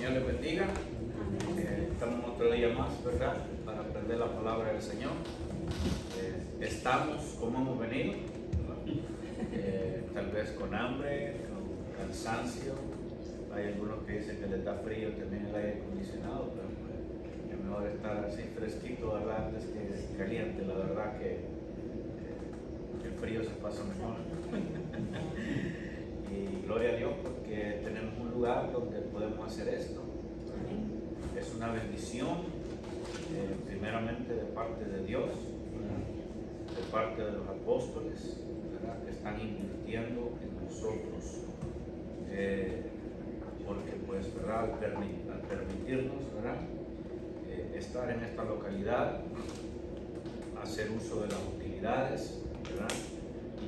Señor les bendiga. Estamos otro día más, ¿verdad? Para aprender la palabra del Señor. Estamos como hemos venido, tal vez con hambre, con cansancio. Hay algunos que dicen que les da frío también el aire acondicionado, pero pues, es mejor estar así fresquito, ¿verdad? Antes que caliente. La verdad que el frío se pasa mejor. Y gloria a Dios porque tenemos un lugar donde podemos hacer esto. Es una bendición, primeramente de parte de Dios, de parte de los apóstoles, ¿verdad? Que están invirtiendo en nosotros, porque pues, ¿verdad? Al permitirnos, ¿verdad? Estar en esta localidad, hacer uso de las utilidades, ¿verdad?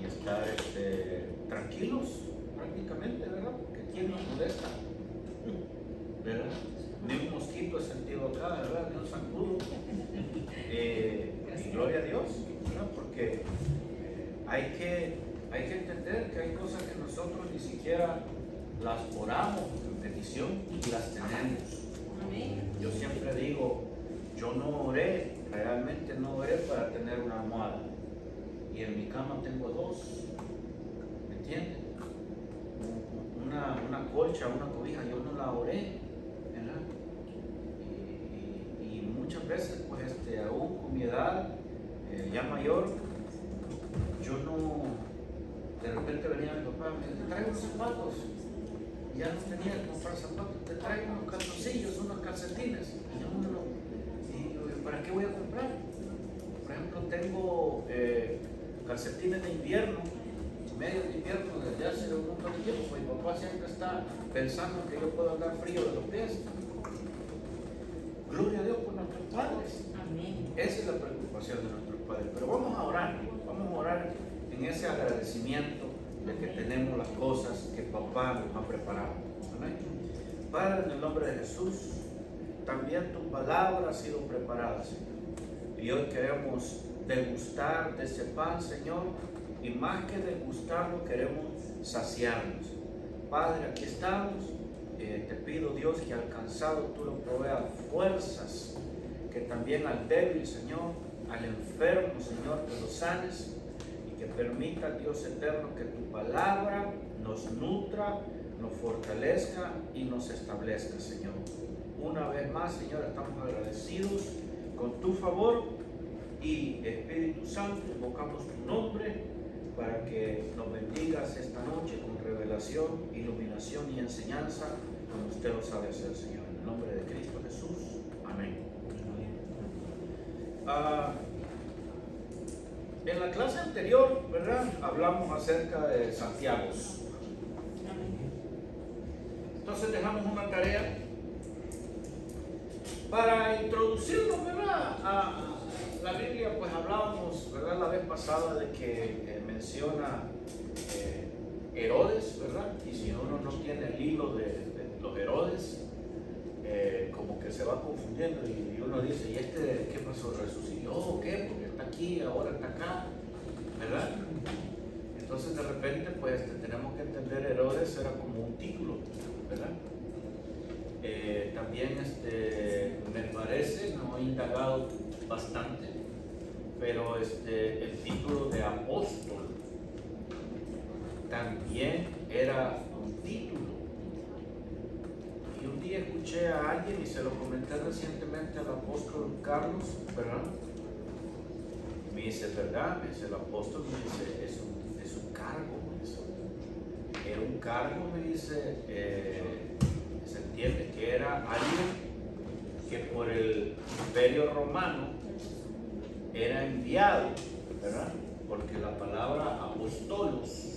Y estar tranquilos prácticamente, ¿verdad? Porque ¿quién nos molesta? ¿Verdad? Ni un mosquito he sentido acá, ¿verdad? Ni un zancudo. Y gloria a Dios, ¿verdad? Porque hay que entender que hay cosas que nosotros ni siquiera las oramos en petición y las tenemos. Yo siempre digo, yo no oré, realmente no oré para tener una almohada. Y en mi cama tengo dos, ¿me entiendes? Una colcha, una cobija, yo no la oré, ¿verdad? Y muchas veces, pues, aún con mi edad ya mayor, yo no, de repente venía mi papá y me decía, te traigo unos zapatos, y ya no tenía que comprar zapatos, te traigo unos calzoncillos, unos calcetines, y yo no lo, y ¿para qué voy a comprar? Por ejemplo, tengo calcetines de invierno, medios de invierno desde hace un montón de tiempo, pues mi papá siempre está pensando que yo puedo andar frío de los pies. Gloria a Dios por nuestros padres. Amén. Esa es la preocupación de nuestros padres. Pero vamos a orar en ese agradecimiento de que tenemos las cosas que papá nos ha preparado. Amén. Padre, en el nombre de Jesús, también tu palabra ha sido preparada, Señor. Y hoy queremos degustar de ese pan, Señor. Y más que degustarlo, queremos saciarnos. Padre, aquí estamos. Te pido, Dios, que alcanzado tú lo proveas fuerzas, que también al débil, Señor, al enfermo, Señor, que lo sanes y que permita, Dios eterno, que tu palabra nos nutra, nos fortalezca y nos establezca, Señor. Una vez más, Señor, estamos agradecidos con tu favor y Espíritu Santo, invocamos tu nombre para que nos bendigas esta noche con revelación, iluminación y enseñanza, como usted lo sabe hacer, Señor. En el nombre de Cristo Jesús. Amén. En la clase anterior, ¿verdad? Hablamos acerca de Santiago. Entonces dejamos una tarea para introducirnos, ¿verdad? A la Biblia. Pues hablábamos, ¿verdad? La vez pasada de que menciona Herodes, ¿verdad? Y si uno no tiene el hilo de los Herodes, como que se va confundiendo y uno dice, ¿y qué pasó? ¿Resucitó o qué? Porque está aquí, ahora está acá, ¿verdad? Entonces de repente pues tenemos que entender, Herodes era como un título, ¿verdad? También me parece, no he indagado bastante, pero el título de apóstol también era un título. Y un día escuché a alguien y se lo comenté recientemente al apóstol Carlos, ¿verdad? Y me dice, ¿verdad? Me dice, el apóstol, me dice, es un cargo, me dice. Era un cargo, me dice, se entiende que era alguien que por el Imperio Romano era enviado, ¿verdad? Porque la palabra apostolos,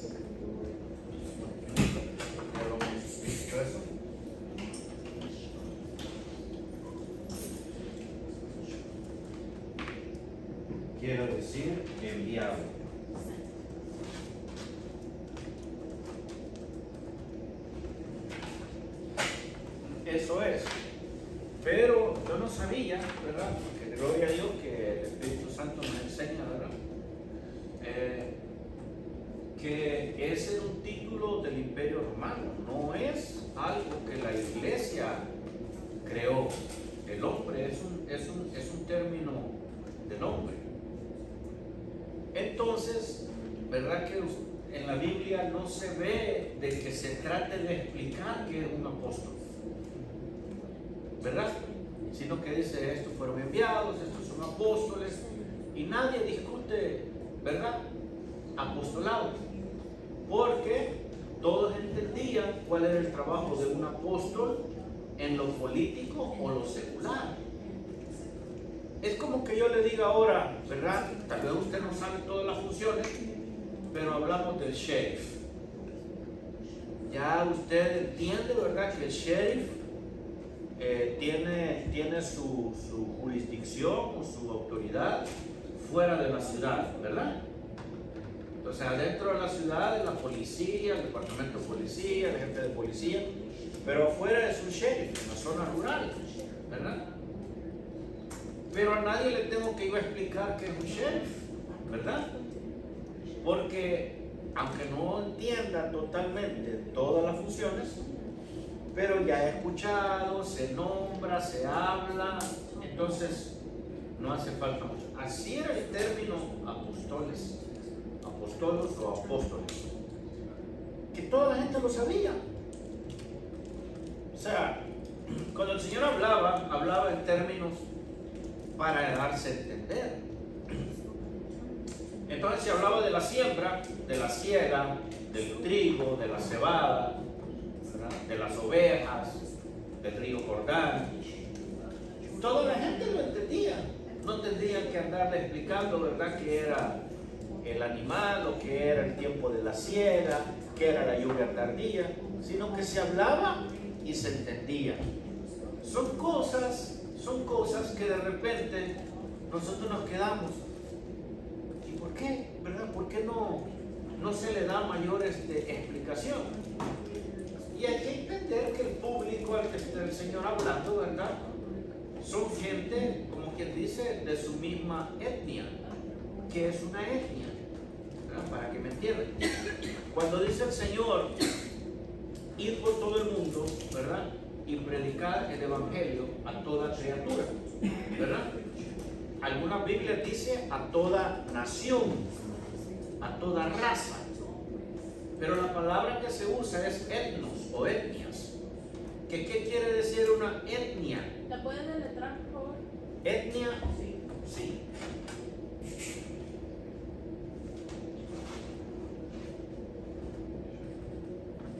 quiero decir enviado. Eso es. Pero yo no sabía, ¿verdad? Porque gloria a Dios que el Espíritu Santo nos enseña, ¿verdad? Que ese era un título del Imperio Romano, no es algo que la iglesia la Biblia no se ve de que se trate de explicar que es un apóstol, ¿verdad? Sino que dice, estos fueron enviados, estos son apóstoles, y nadie discute, ¿verdad?, apostolado, porque todos entendían cuál era el trabajo de un apóstol en lo político o lo secular. Es como que yo le diga ahora, ¿verdad?, tal vez usted no sabe todas las funciones, pero hablamos del sheriff. Ya usted entiende, ¿verdad?, que el sheriff tiene su jurisdicción o su autoridad fuera de la ciudad, ¿verdad? Entonces, adentro de la ciudad es la policía, el departamento de policía, el jefe de policía, pero afuera es un sheriff, en la zona rural, ¿verdad? Pero a nadie le tengo que ir a explicar que es un sheriff, ¿verdad? Porque, aunque no entienda totalmente todas las funciones, pero ya he escuchado, se nombra, se habla, entonces no hace falta mucho. Así era el término apostolos o apóstoles, que toda la gente lo sabía. O sea, cuando el Señor hablaba en términos para darse a entender. Entonces se hablaba de la siembra, de la siega, del trigo, de la cebada, ¿verdad?, de las ovejas, del río Jordán. Toda la gente lo entendía. No tendrían que andarle explicando, ¿verdad?, que era el animal, o que era el tiempo de la siega, que era la lluvia tardía, sino que se hablaba y se entendía. Son cosas que de repente nosotros nos quedamos. ¿Y por qué? ¿Verdad? ¿Por qué no se le da mayor explicación? Y hay que entender que el público al que está el Señor hablando, ¿verdad?, son gente, como quien dice, de su misma etnia. ¿Qué es una etnia? ¿Verdad? Para que me entiendan. Cuando dice el Señor, ir por todo el mundo, ¿verdad?, y predicar el evangelio a toda criatura, ¿verdad? Algunas Biblias dicen a toda nación, a toda raza, pero la palabra que se usa es etnos o etnias. ¿Qué quiere decir una etnia? ¿La pueden deletrear, por favor? Etnia, sí.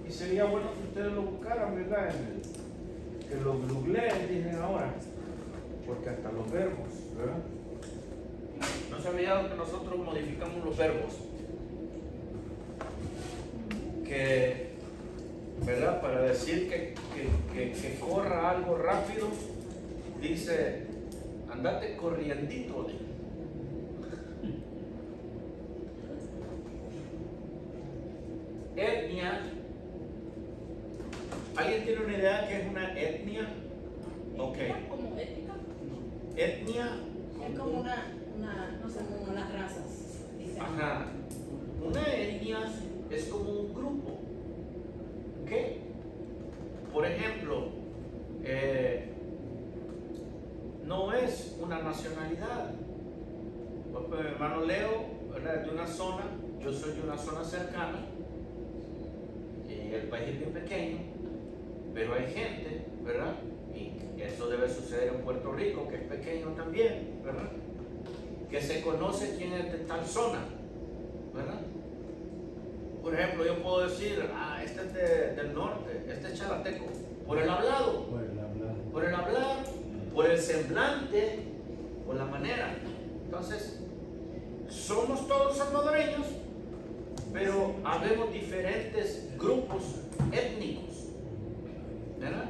Y sería bueno que ustedes lo buscaran, ¿verdad? Que lo googleen, dicen ahora, porque hasta los verbos, ¿verdad? ¿No se ha olvidado que nosotros modificamos los verbos? Que, ¿verdad?, para decir que corra algo rápido, dice, andate corriendito. Etnia. ¿Alguien tiene una idea de qué es una etnia? Ok. ¿Como ética? Etnia. Es como no sé, como las razas. Ajá. Una etnia es como un grupo. ¿Ok? Por ejemplo, no es una nacionalidad. Pues, mi hermano Leo, ¿verdad?, de una zona, yo soy de una zona cercana, y el país es bien pequeño, pero hay gente, ¿verdad?, y eso debe suceder en Puerto Rico, que es pequeño también, ¿verdad?, que se conoce quién es de tal zona, ¿verdad? Por ejemplo, yo puedo decir, este es del norte, este es chalateco, por el hablado, por el hablar, por el semblante, por la manera. Entonces, somos todos salvadoreños, pero habemos diferentes grupos étnicos, ¿verdad?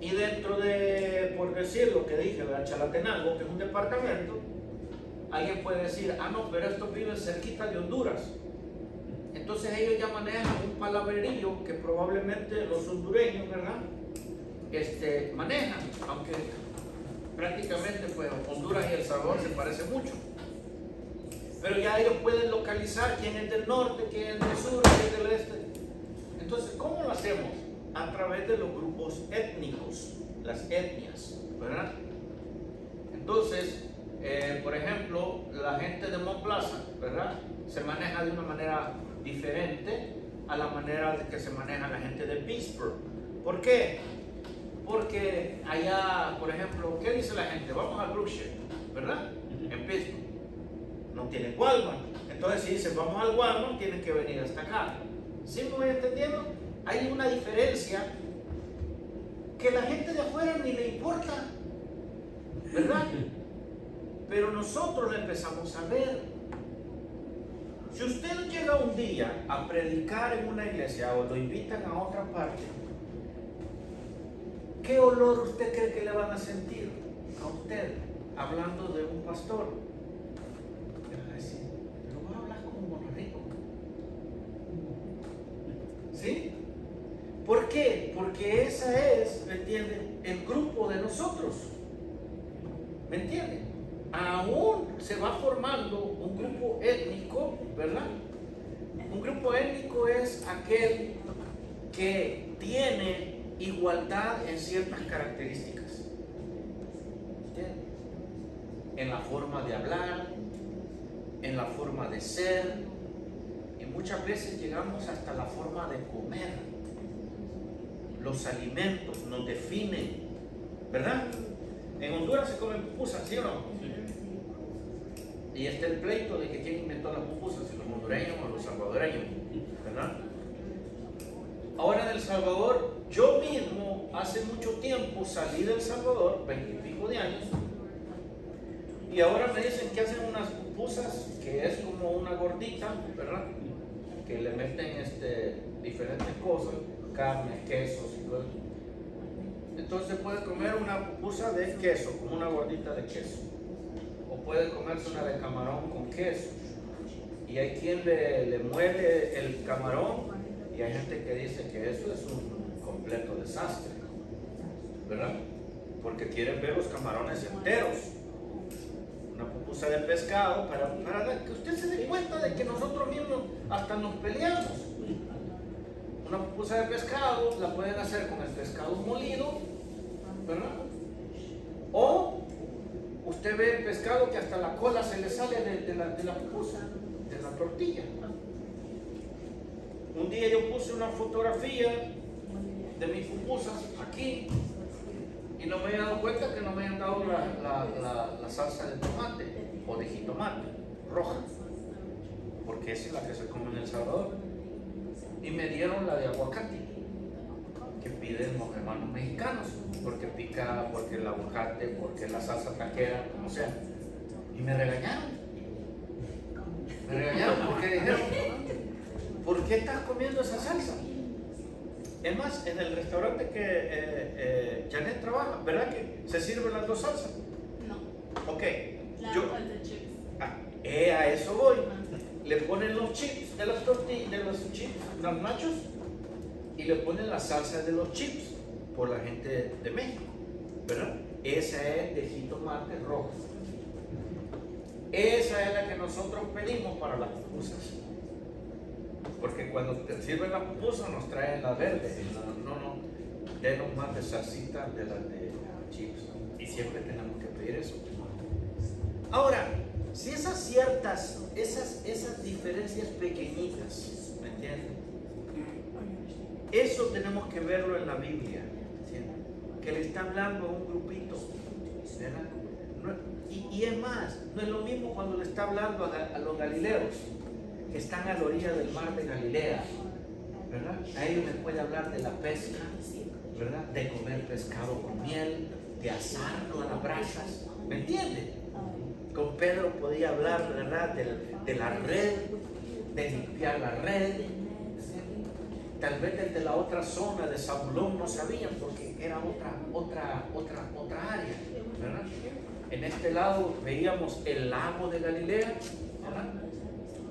Y dentro de, por decir lo que dije, ¿verdad?, Chalatenango, que es un departamento, alguien puede decir, no, pero estos viven cerquita de Honduras. Entonces ellos ya manejan un palabrerío que probablemente los hondureños, ¿verdad?, manejan, aunque prácticamente pues Honduras y El Salvador se parecen mucho. Pero ya ellos pueden localizar quién es del norte, quién es del sur, quién es del este. Entonces, ¿cómo lo hacemos? A través de los grupos étnicos, las etnias, ¿verdad? Entonces, por ejemplo, la gente de Mont Plaza, ¿verdad?, se maneja de una manera diferente a la manera de que se maneja la gente de Pittsburgh. ¿Por qué? Porque allá, por ejemplo, ¿qué dice la gente? Vamos a Brookshire, ¿verdad? En Pittsburgh. No tienen Walmart. Entonces si dicen vamos al Walmart, tienen que venir hasta acá. ¿Sí me voy entendiendo? Hay una diferencia que la gente de afuera ni le importa, ¿verdad? Pero nosotros la empezamos a ver. Si usted llega un día a predicar en una iglesia o lo invitan a otra parte, ¿qué olor usted cree que le van a sentir a usted hablando de un pastor? Le van a decir, pero va a hablar como borrico. ¿Sí? ¿Por qué? Porque esa es, ¿me entiende?, el grupo de nosotros. ¿Me entiende? Aún se va formando un grupo étnico, ¿verdad? Un grupo étnico es aquel que tiene igualdad en ciertas características. ¿Entiende? En la forma de hablar, en la forma de ser, y muchas veces llegamos hasta la forma de comer. Los alimentos nos definen, ¿verdad? En Honduras se comen pupusas, ¿sí o no? Y está el pleito de que quién inventó las pupusas, si los hondureños o los salvadoreños, ¿verdad? Ahora en El Salvador, yo mismo hace mucho tiempo salí de El Salvador, 20 y pico de años, y ahora me dicen que hacen unas pupusas que es como una gordita, ¿verdad? Que le meten diferentes cosas, carne, quesos y todo. Entonces puede comer una pupusa de queso, como una gordita de queso. O puede comerse una de camarón con queso. Y hay quien le muele el camarón y hay gente que dice que eso es un completo desastre, ¿verdad? Porque quieren ver los camarones enteros. Una pupusa de pescado para que usted se dé cuenta de que nosotros mismos hasta nos peleamos. Una pupusa de pescado la pueden hacer con el pescado molido, ¿verdad? O usted ve el pescado que hasta la cola se le sale de la pupusa, de la tortilla. Un día yo puse una fotografía de mis pupusas aquí y no me había dado cuenta que no me habían dado la salsa de tomate o de jitomate roja, porque esa es la que se come en El Salvador. Y me dieron la de aguacate, que piden los hermanos mexicanos, porque pica, porque el aguacate, porque la salsa taquera, como sea. Y me regañaron. Me regañaron porque dijeron, ¿por qué estás comiendo esa salsa? Es más, en el restaurante que Janet trabaja, ¿verdad que se sirven las dos salsas? No. Ok. De chips. A eso voy. Le ponen los chips de las tortillas, de los chips, los nachos, y le ponen la salsa de los chips por la gente de México, ¿verdad? Esa es de jitomate rojo. Esa es la que nosotros pedimos para las pupusas. Porque cuando te sirven la pupusa nos traen la verde. No, denos más de salsita de las de chips. Y siempre tenemos que pedir eso. Ahora, si esas diferencias pequeñitas, ¿me entienden? Eso tenemos que verlo en la Biblia, ¿entienden? Que le está hablando a un grupito, ¿verdad? Y es más, no es lo mismo cuando le está hablando a los galileos, que están a la orilla del mar de Galilea, ¿verdad? A ellos les puede hablar de la pesca, ¿verdad? De comer pescado con miel, de asarlo a las brasas, ¿me entienden? Con Pedro podía hablar, ¿verdad?, de la red, de limpiar la red. Tal vez desde la otra zona de Zabulón no sabían porque era otra área, ¿verdad? En este lado veíamos el lago de Galilea, ¿verdad?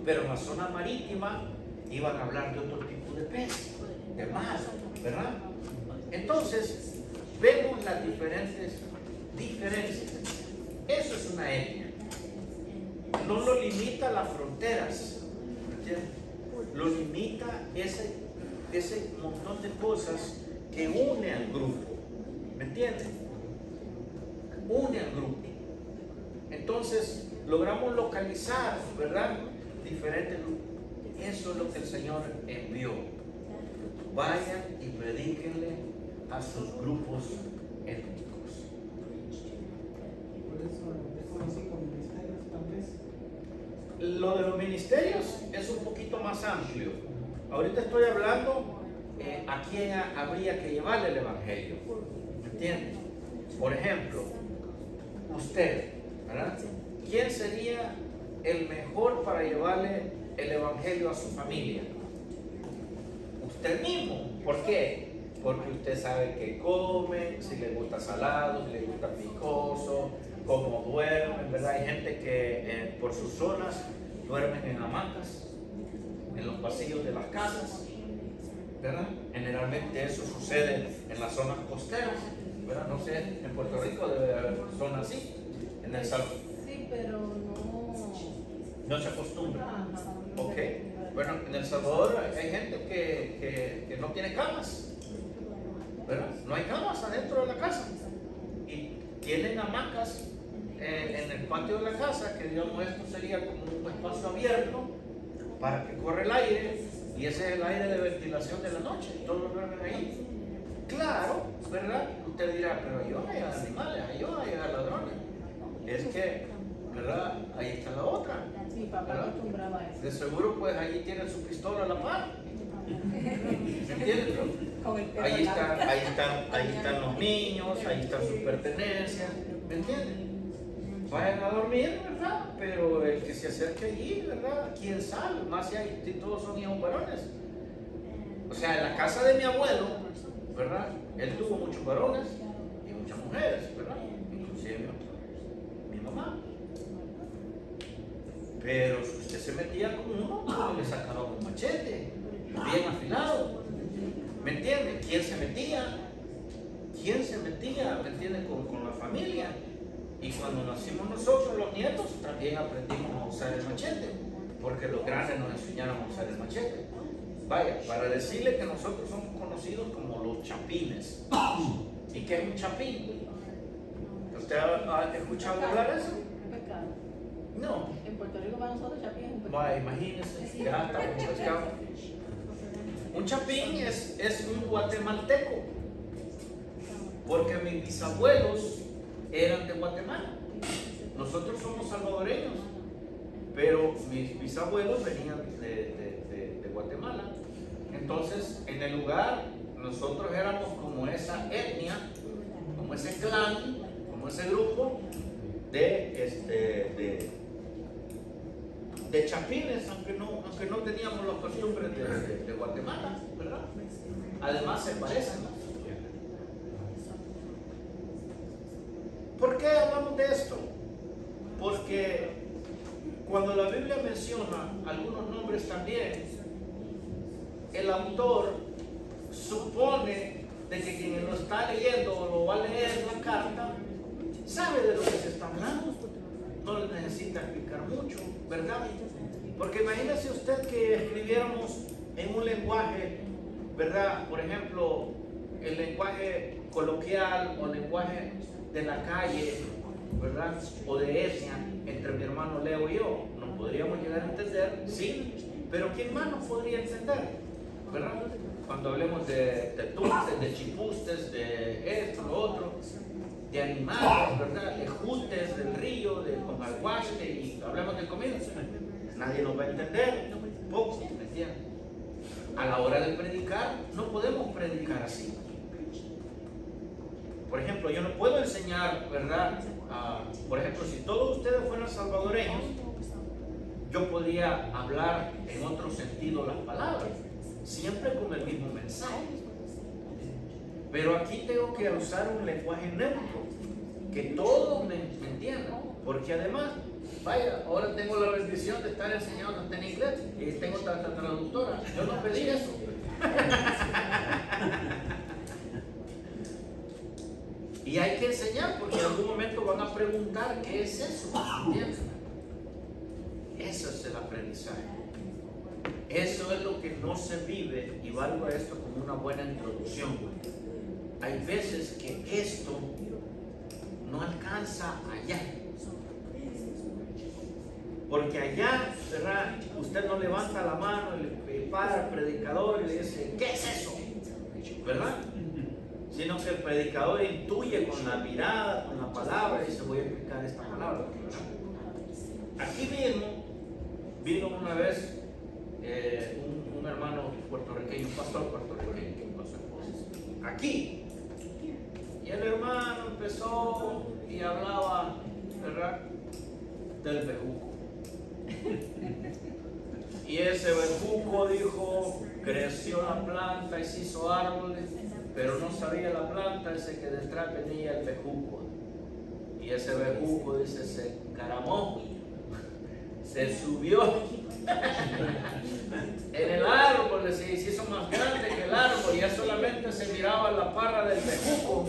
Pero en la zona marítima iban a hablar de otro tipo de pez, de mar, ¿verdad? Entonces, vemos las diferencias. Eso es una etnia. No lo limita las fronteras, ¿entiendes? Lo limita ese montón de cosas que une al grupo, ¿me entiendes? Une al grupo. Entonces logramos localizar, ¿verdad?, diferentes grupos. Eso es lo que el Señor envió. Vayan y predíquenle a sus grupos étnicos. Por eso, mejor así con ministerios, tal vez. Lo de los ministerios es un poquito más amplio. Ahorita estoy hablando a quién habría que llevarle el Evangelio. ¿Me entiendes? Por ejemplo, usted, ¿verdad? ¿Quién sería el mejor para llevarle el Evangelio a su familia? Usted mismo. ¿Por qué? Porque usted sabe qué come, si le gusta salado, si le gusta picoso, cómo duermen, ¿verdad? Hay gente que por sus zonas duermen en hamacas, en los pasillos de las casas, ¿verdad? Generalmente eso sucede en las zonas costeras, ¿verdad? No sé, en Puerto Rico debe haber zonas así, en El Salvador. Sí, pero No se acostumbra. Ajá. Ok. Bueno, en El Salvador hay gente que no tiene camas, ¿verdad? No hay camas adentro de la casa. Y tienen hamacas en el patio de la casa, que digamos esto sería como un espacio abierto para que corra el aire, y ese es el aire de ventilación de la noche, todos duermen ahí. Claro, ¿verdad? Usted dirá, pero ahí van a llegar animales, ahí van a llegar ladrones. Es que, ¿verdad? Ahí está la otra. Sí, papá ¿verdad? acostumbraba a eso. De seguro, pues ahí tienen su pistola a la par. ¿Me entiendes? Con el perro Ahí largo. están los niños, ahí están sus pertenencias. ¿Me entiendes? Vayan a dormir, ¿verdad? Pero el que se acerque allí, ¿verdad? ¿Quién sabe? Más si todos son hijos varones. O sea, en la casa de mi abuelo, ¿verdad? Él tuvo muchos varones y muchas mujeres, ¿verdad? Inclusive mi mamá. Pero si usted se metía con uno, le sacaba un machete, bien afilado. ¿Me entiende? ¿Quién se metía? ¿Quién se metía? ¿Me entiende? Con la familia. Y cuando nacimos nosotros, los nietos, también aprendimos a usar el machete, porque los grandes nos enseñaron a usar el machete. Vaya, para decirle que nosotros somos conocidos como los chapines. ¿Y qué es un chapín? ¿Usted ha escuchado hablar de eso? Pescado. No. En Puerto Rico para nosotros chapín es un pescado. Vaya, imagínense, ya está un pescado. Un chapín es un guatemalteco, porque mis bisabuelos eran de Guatemala. Nosotros somos salvadoreños, pero mis bisabuelos venían de Guatemala. Entonces, en el lugar, nosotros éramos como esa etnia, como ese clan, como ese grupo de chapines, aunque no teníamos las costumbres de Guatemala, ¿verdad? Además se parecen, ¿no? ¿Por qué hablamos de esto? Porque cuando la Biblia menciona algunos nombres también, el autor supone de que quien lo está leyendo o lo va a leer la carta sabe de lo que se está hablando. No le necesita explicar mucho, ¿verdad? Porque imagínese usted que escribiéramos en un lenguaje, ¿verdad? Por ejemplo, el lenguaje coloquial o lenguaje de la calle, ¿verdad? O de etnia, entre mi hermano Leo y yo. Nos podríamos llegar a entender, sí, pero ¿quién más nos podría entender? ¿Verdad? Cuando hablemos de tustes, de chipustes, de esto, lo otro, de animales, ¿verdad? De justes del río, de comalhuaste, y hablamos de comida, nadie nos va a entender, poco, ¿me entiendes? A la hora de predicar, no podemos predicar así. Por ejemplo, yo no puedo enseñar, ¿verdad? Por ejemplo, si todos ustedes fueran salvadoreños, yo podría hablar en otro sentido las palabras, siempre con el mismo mensaje. Pero aquí tengo que usar un lenguaje neutro, que todos me entiendan, porque además, vaya, ahora tengo la bendición de estar enseñando hasta en inglés y tengo tanta traductora. Yo no pedí eso. Y hay que enseñar, porque en algún momento van a preguntar qué es eso, ¿entiendes? Eso es el aprendizaje. Eso es lo que no se vive, y valgo esto como una buena introducción. Hay veces que esto no alcanza allá. Porque allá, ¿verdad? Usted no levanta la mano y le para al predicador y le dice, ¿qué es eso? ¿Verdad? Sino que el predicador intuye con la mirada, con la palabra, y dice, voy a explicar esta palabra. Aquí mismo vino una vez un hermano puertorriqueño, un pastor puertorriqueño, con su esposa. Aquí. Y el hermano empezó y hablaba, ¿verdad?, del bejuco. Y ese bejuco, dijo, creció la planta y se hizo árboles, pero no sabía la planta, dice que detrás venía el bejuco. Y ese bejuco, dice, se encaramó, se subió en el árbol, se hizo más grande que el árbol, y ya solamente se miraba la parra del bejuco.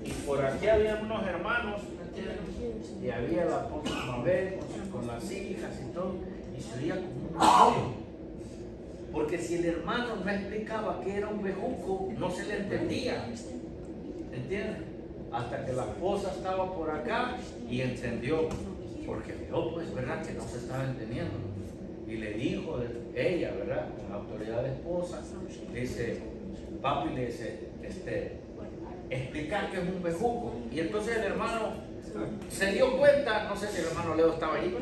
Y por aquí había unos hermanos, y había la esposa Mabel con las hijas y todo, y se oía como un bejuco. Porque si el hermano no explicaba que era un bejuco, no se le entendía. ¿Entiendes? Hasta que la esposa estaba por acá y entendió. Porque vio, pues, ¿verdad?, que no se estaba entendiendo. Y le dijo ella, ¿verdad?, con la autoridad de esposa, le dice, papi, le dice, explicar que es un bejuco. Y entonces el hermano se dio cuenta, no sé si el hermano Leo estaba ahí,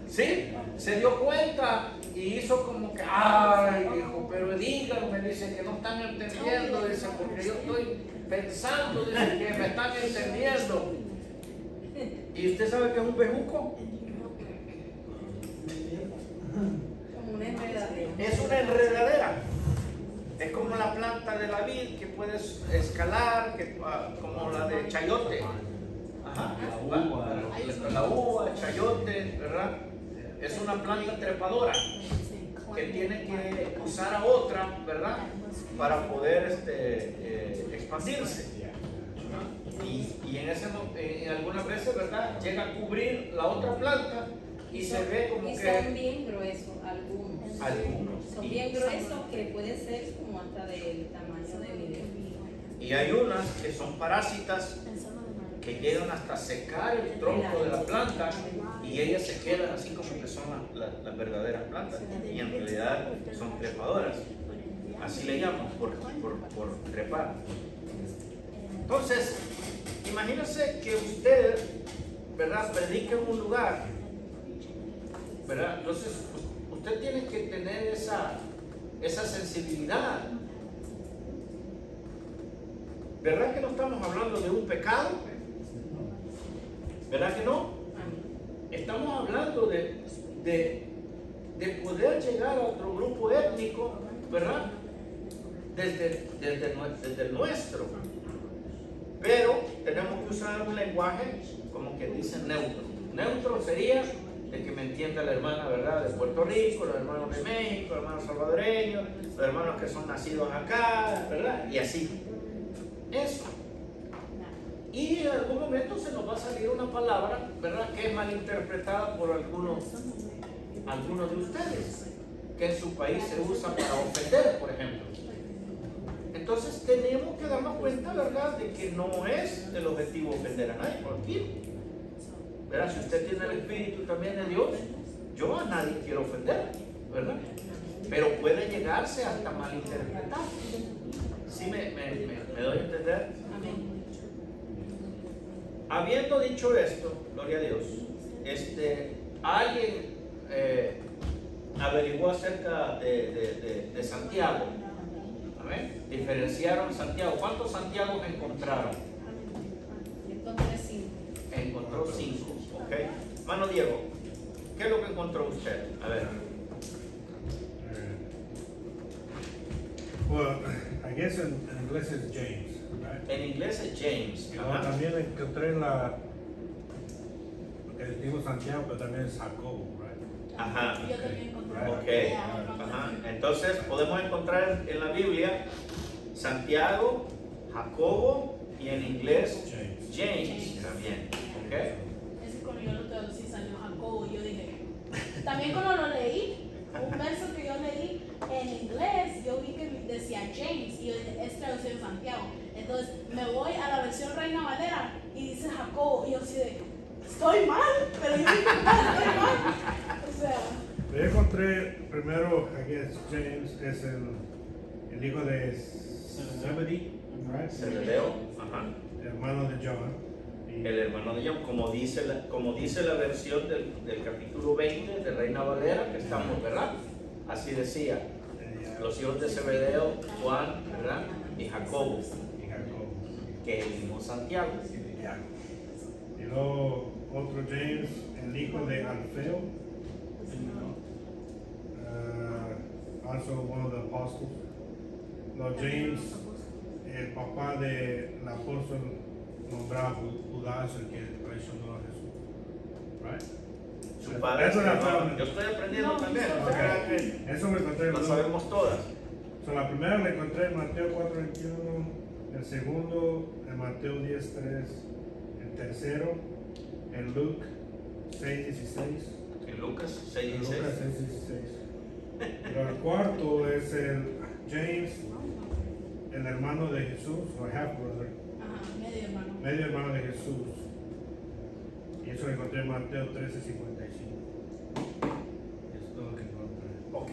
sí, se dio cuenta y hizo como que, ay, dijo, pero díganme, dice, que no están entendiendo, dice, porque yo estoy pensando, dice, que me están entendiendo. ¿Y usted sabe qué es un bejuco? Como una enredadera. Es una enredadera. Es como la planta de la vid que puedes escalar, como la de chayote. Ajá. La uva, chayote, ¿verdad? Es una planta trepadora que tiene que usar a otra, ¿verdad?, para poder expandirse. Y en algunas veces, ¿verdad?, llega a cubrir la otra planta y se ve como y que... son bien gruesos algunos. Algunos. Son bien gruesos que pueden ser como hasta del tamaño de mi dedo. Y hay unas que son parásitas que llegan hasta secar el tronco de la planta y ellas se quedan así como que son las verdaderas plantas, y en realidad son trepadoras. Así le llaman, por trepar. Entonces, imagínense que usted, ¿verdad?, predica en un lugar, ¿verdad? Entonces, usted tiene que tener esa sensibilidad. ¿Verdad que no estamos hablando de un pecado? ¿Verdad que no? Estamos hablando de poder llegar a otro grupo étnico, ¿verdad?, desde el nuestro. Pero tenemos que usar un lenguaje como que dice neutro. Neutro sería el que me entienda la hermana, ¿verdad?, de Puerto Rico, los hermanos de México, los hermanos salvadoreños, los hermanos que son nacidos acá, ¿verdad? Y así. Eso. Y en algún momento se nos va a salir una palabra, ¿verdad?, que es malinterpretada por algunos de ustedes, que en su país se usa para ofender, por ejemplo. Entonces tenemos que darnos cuenta, ¿verdad?, de que no es el objetivo ofender a nadie. Por aquí, ¿verdad?, si usted tiene el Espíritu también de Dios, yo a nadie quiero ofender, ¿verdad? Pero puede llegarse hasta malinterpretar. ¿Sí me doy a entender? Amén. Habiendo dicho esto, gloria a Dios, alguien averiguó acerca de Santiago. Amén. Diferenciaron Santiago. ¿Cuántos Santiagos encontraron? Encontré 5. Encontró 5. ¿Ok? Hermano Diego, ¿qué es lo que encontró usted? A ver. Well, I guess en inglés es James, right? En inglés es James. Y luego también encontré lo que digo Santiago, pero también es Jacobo, right? Ajá. Yo también encontré. Ok. Ajá. Entonces podemos encontrar en la Biblia Santiago, Jacobo y en inglés James también. ¿Ok? Es que cuando yo lo traducí salió Jacobo, yo dije, también cuando lo leí, un verso que yo leí en inglés, yo vi que decía James y yo dije, es traducción Santiago. Entonces me voy a la versión Reina Valera y dice Jacobo y yo así de, estoy mal, pero yo digo, "Ah, estoy mal". O sea, Yo encontré primero, I guess, James es el hijo de Zebedee, right? Zebedeo, ajá. Hermano de John. Y El hermano de John, como dice la versión del capítulo 20 de Reina Valera, que estamos, ¿verdad? Así decía, los hijos de Zebedeo, Juan, ¿verdad? Y Jacobo, y Jacob. que es el mismo Santiago. Ya. Y luego otro James, el hijo de Alfeo. Also one of the apostles. Luego James, el papá del apóstol nombrado Judas, el que traicionó a Jesús. Right? Su padre, Eso era todo. yo estoy aprendiendo No, también, no Ok. crean que Eso me encontré. lo sabemos todas. So, la primera la encontré en Mateo 4:21, el segundo en Mateo 10:3, el tercero en Luke 6:16, En Lucas en 6:16. Lucas 6:16. Pero el cuarto es el James, el hermano de Jesús, o half brother, ajá, medio hermano. medio hermano de Jesús. Y eso lo encontré en Mateo 13:55. Es todo lo que encontré. Ok,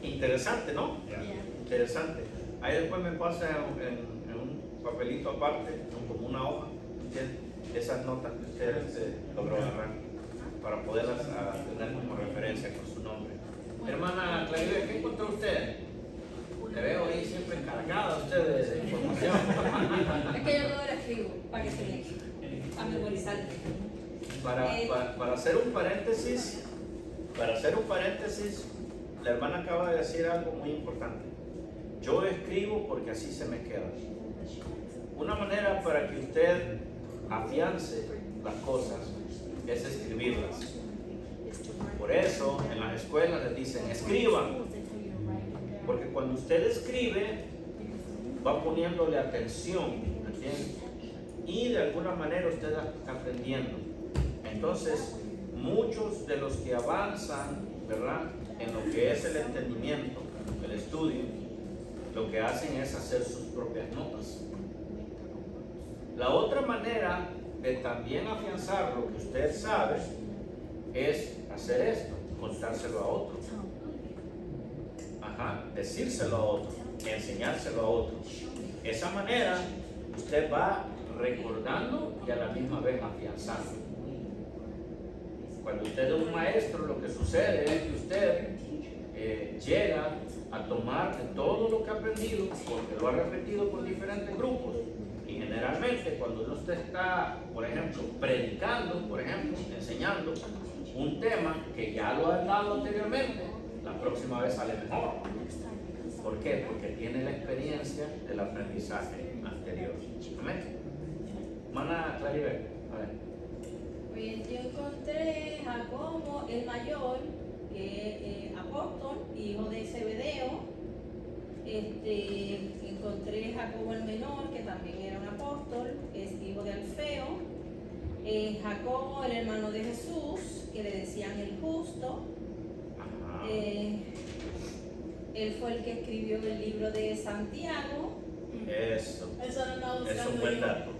interesante, ¿no? Ya. Yeah. Interesante. Ahí después me pasa en un papelito aparte, como una hoja, ¿entiendes? Esas notas que ustedes logró agarrar para poderlas tener como referencia con su nombre. Hermana Claribel, ¿qué encontró usted? Te veo ahí siempre encargada usted de información. Es que yo todo lo escribo para que se me para memorizar. Para hacer un paréntesis, la hermana acaba de decir algo muy importante. Yo escribo porque así se me queda. Una manera para que usted afiance las cosas es escribirlas. Por eso en las escuelas les dicen escriban, porque cuando usted escribe va poniéndole atención, ¿entiende? Y de alguna manera usted está aprendiendo. Entonces muchos de los que avanzan, ¿verdad?, en lo que es el entendimiento, el estudio, lo que hacen es hacer sus propias notas. La otra manera de también afianzar lo que usted sabe es hacer esto, contárselo a otro. Ajá, decírselo a otro, enseñárselo a otro. Esa manera usted va recordando y a la misma vez afianzando. Cuando usted es un maestro, lo que sucede es que usted llega a tomar de todo lo que ha aprendido, porque lo ha repetido con diferentes grupos. Y generalmente cuando usted está, por ejemplo, predicando, por ejemplo, enseñando un tema que ya lo ha dado anteriormente, la próxima vez sale mejor. ¿Por qué? Porque tiene la experiencia del aprendizaje anterior. Amén. Hermana Claribel, a ver. Pues yo encontré Jacobo el mayor, que es apóstol, hijo de Zebedeo. Encontré Jacobo el menor, que también era un apóstol, es hijo de Alfeo. Jacobo, el hermano de Jesús, que le decían el justo. Ajá. Él fue el que escribió el libro de Santiago. Eso. Eso lo andaba Es buscando un buen yo. dato.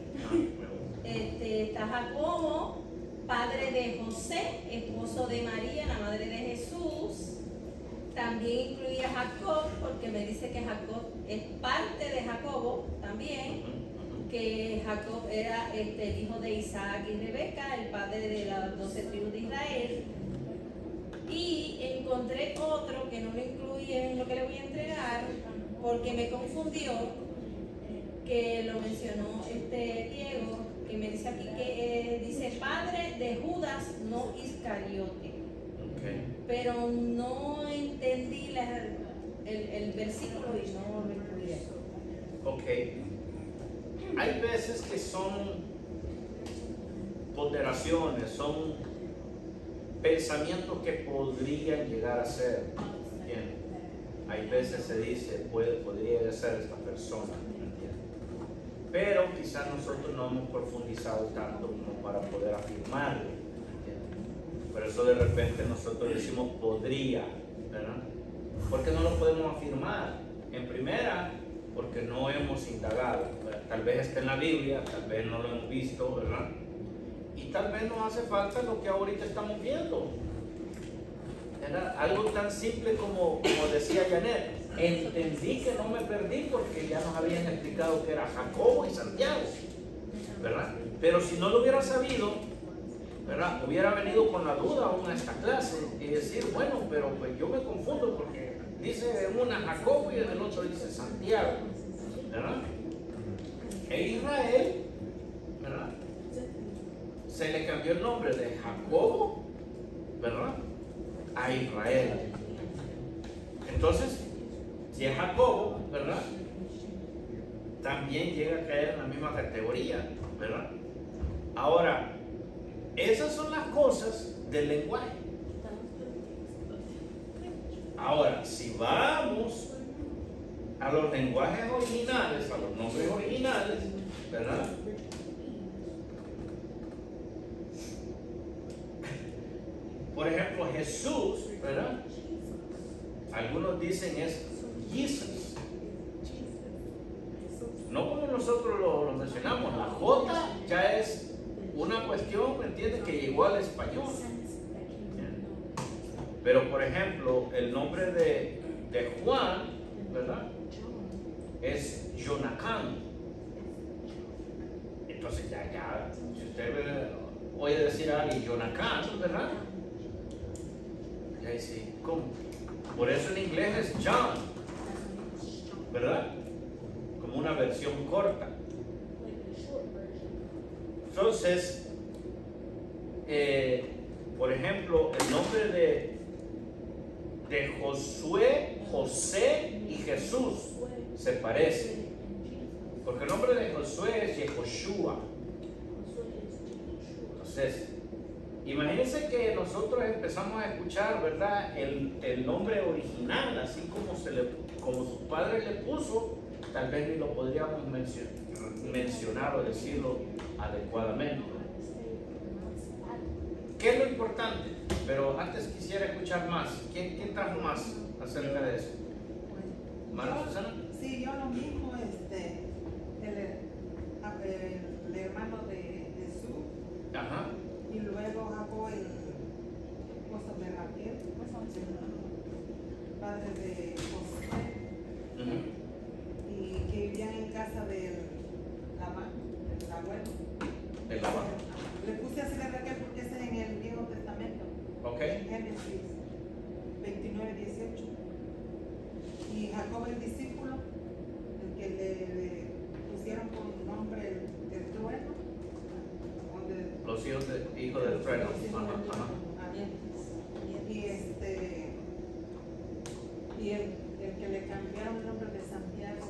Está Jacobo, padre de José, esposo de María, la madre de Jesús. También incluía a Jacob, porque me dice que Jacob es parte de Jacobo también, que Jacob era el hijo de Isaac y Rebeca, el padre de las 12 tribus de Israel. Y encontré otro que no lo incluí en lo que le voy a entregar, porque me confundió, que lo mencionó Diego, que me dice aquí que dice padre de Judas, no Iscariote. Okay. Pero no entendí el versículo y no lo incluí. Ok. Hay veces que son ponderaciones, son pensamientos que podrían llegar a ser. ¿Entiendes? Hay veces se dice, podría ser esta persona. ¿Entiendes? Pero quizás nosotros no hemos profundizado tanto como para poder afirmarlo. ¿Entiendes? Por eso de repente nosotros decimos podría, ¿verdad? ¿Por qué no lo podemos afirmar? En primera, porque no hemos indagado. Tal vez esté en la Biblia, tal vez no lo hemos visto, ¿verdad? Y tal vez nos hace falta lo que ahorita estamos viendo. Era algo tan simple como decía Janet. Entendí que no me perdí porque ya nos habían explicado que era Jacobo y Santiago, ¿verdad? Pero si no lo hubiera sabido, ¿verdad? Hubiera venido con la duda aún a esta clase y decir, bueno, pero pues yo me confundo porque dice en una Jacobo y en el otro dice Santiago, ¿verdad? E Israel, ¿verdad? Se le cambió el nombre de Jacobo, ¿verdad? A Israel. Entonces, si es Jacobo, ¿verdad? También llega a caer en la misma categoría, ¿verdad? Ahora, esas son las cosas del lenguaje. Ahora, si vamos a los lenguajes originales, a los nombres originales, ¿verdad? Por ejemplo, Jesús, ¿verdad? Algunos dicen es Jesus. No como nosotros lo mencionamos, la J ya es una cuestión, ¿me entiendes? Que llegó al español. Pero por ejemplo, el nombre de Juan, ¿verdad? Es Jonacán. Entonces ya, si usted oye decir a alguien Jonacán, ¿verdad? Ya dice, ¿cómo? Por eso en inglés es John, ¿verdad? Como una versión corta. Entonces, por ejemplo, el nombre de Josué, José y Jesús se parece. Porque el nombre de Josué es Yehoshua. Entonces, imagínense que nosotros empezamos a escuchar, ¿verdad? El nombre original, así como su padre le puso, tal vez ni lo podríamos mencionar o decirlo adecuadamente. ¿Qué es lo importante? Pero antes quisiera escuchar más. ¿Quién trajo más acerca de eso? ¿Mara Susana? Sí, yo lo mismo, el hermano de Jesús. Ajá. Y luego Jacob, el esposo de Raquel, padre de José, y que vivían en casa del abuelo. ¿El Labán? Le puse así de Raquel porque ese es en el Viejo Testamento, Ok. en Génesis 29:18. Y Jacob, el discípulo, el que le pusieron por nombre el trueno, Los hijos del trueno. Ajá. Y el que le cambiaron el nombre de Santiago,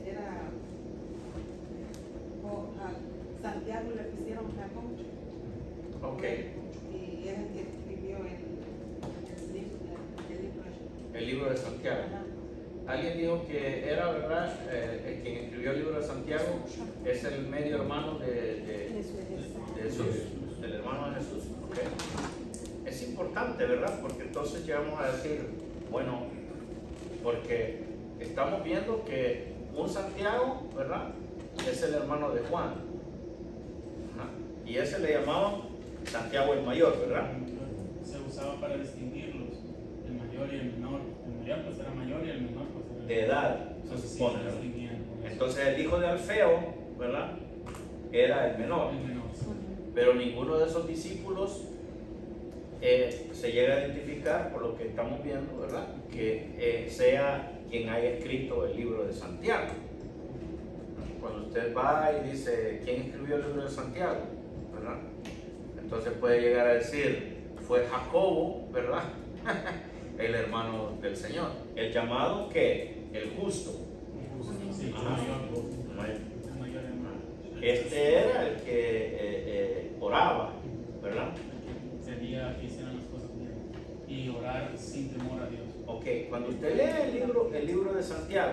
que era Santiago, le pusieron Jacob. Ok. Y es el que escribió El libro de Santiago. Alguien dijo que era, ¿verdad? Quien escribió el libro de Santiago es el medio hermano de Jesús, del hermano de Jesús. ¿Okay? Es importante, ¿verdad? Porque entonces llegamos a decir, bueno, porque estamos viendo que un Santiago, ¿verdad? Es el hermano de Juan. Ajá. Y ese le llamaban Santiago el mayor, ¿verdad? Se usaba para distinguirlos, el mayor y el menor. El mayor pues era mayor y el menor pues era De edad, se Entonces, sí, supone. se ¿verdad? distinguían con eso. Entonces el hijo de Alfeo, ¿verdad? Era el menor. El menor, sí. Pero ninguno de esos discípulos se llega a identificar por lo que estamos viendo, ¿verdad? Que sea quien haya escrito el libro de Santiago. Cuando usted va y dice, ¿quién escribió el libro de Santiago? ¿Verdad? Entonces puede llegar a decir, fue Jacobo, ¿verdad? El hermano del Señor. El llamado, ¿qué? El justo. Sí, el Ajá. mayor. El mayor hermano. Este era el que oraba, ¿verdad? Sería que hicieran las cosas bien y orar sin temor a Dios. Ok, cuando usted lee el libro de Santiago,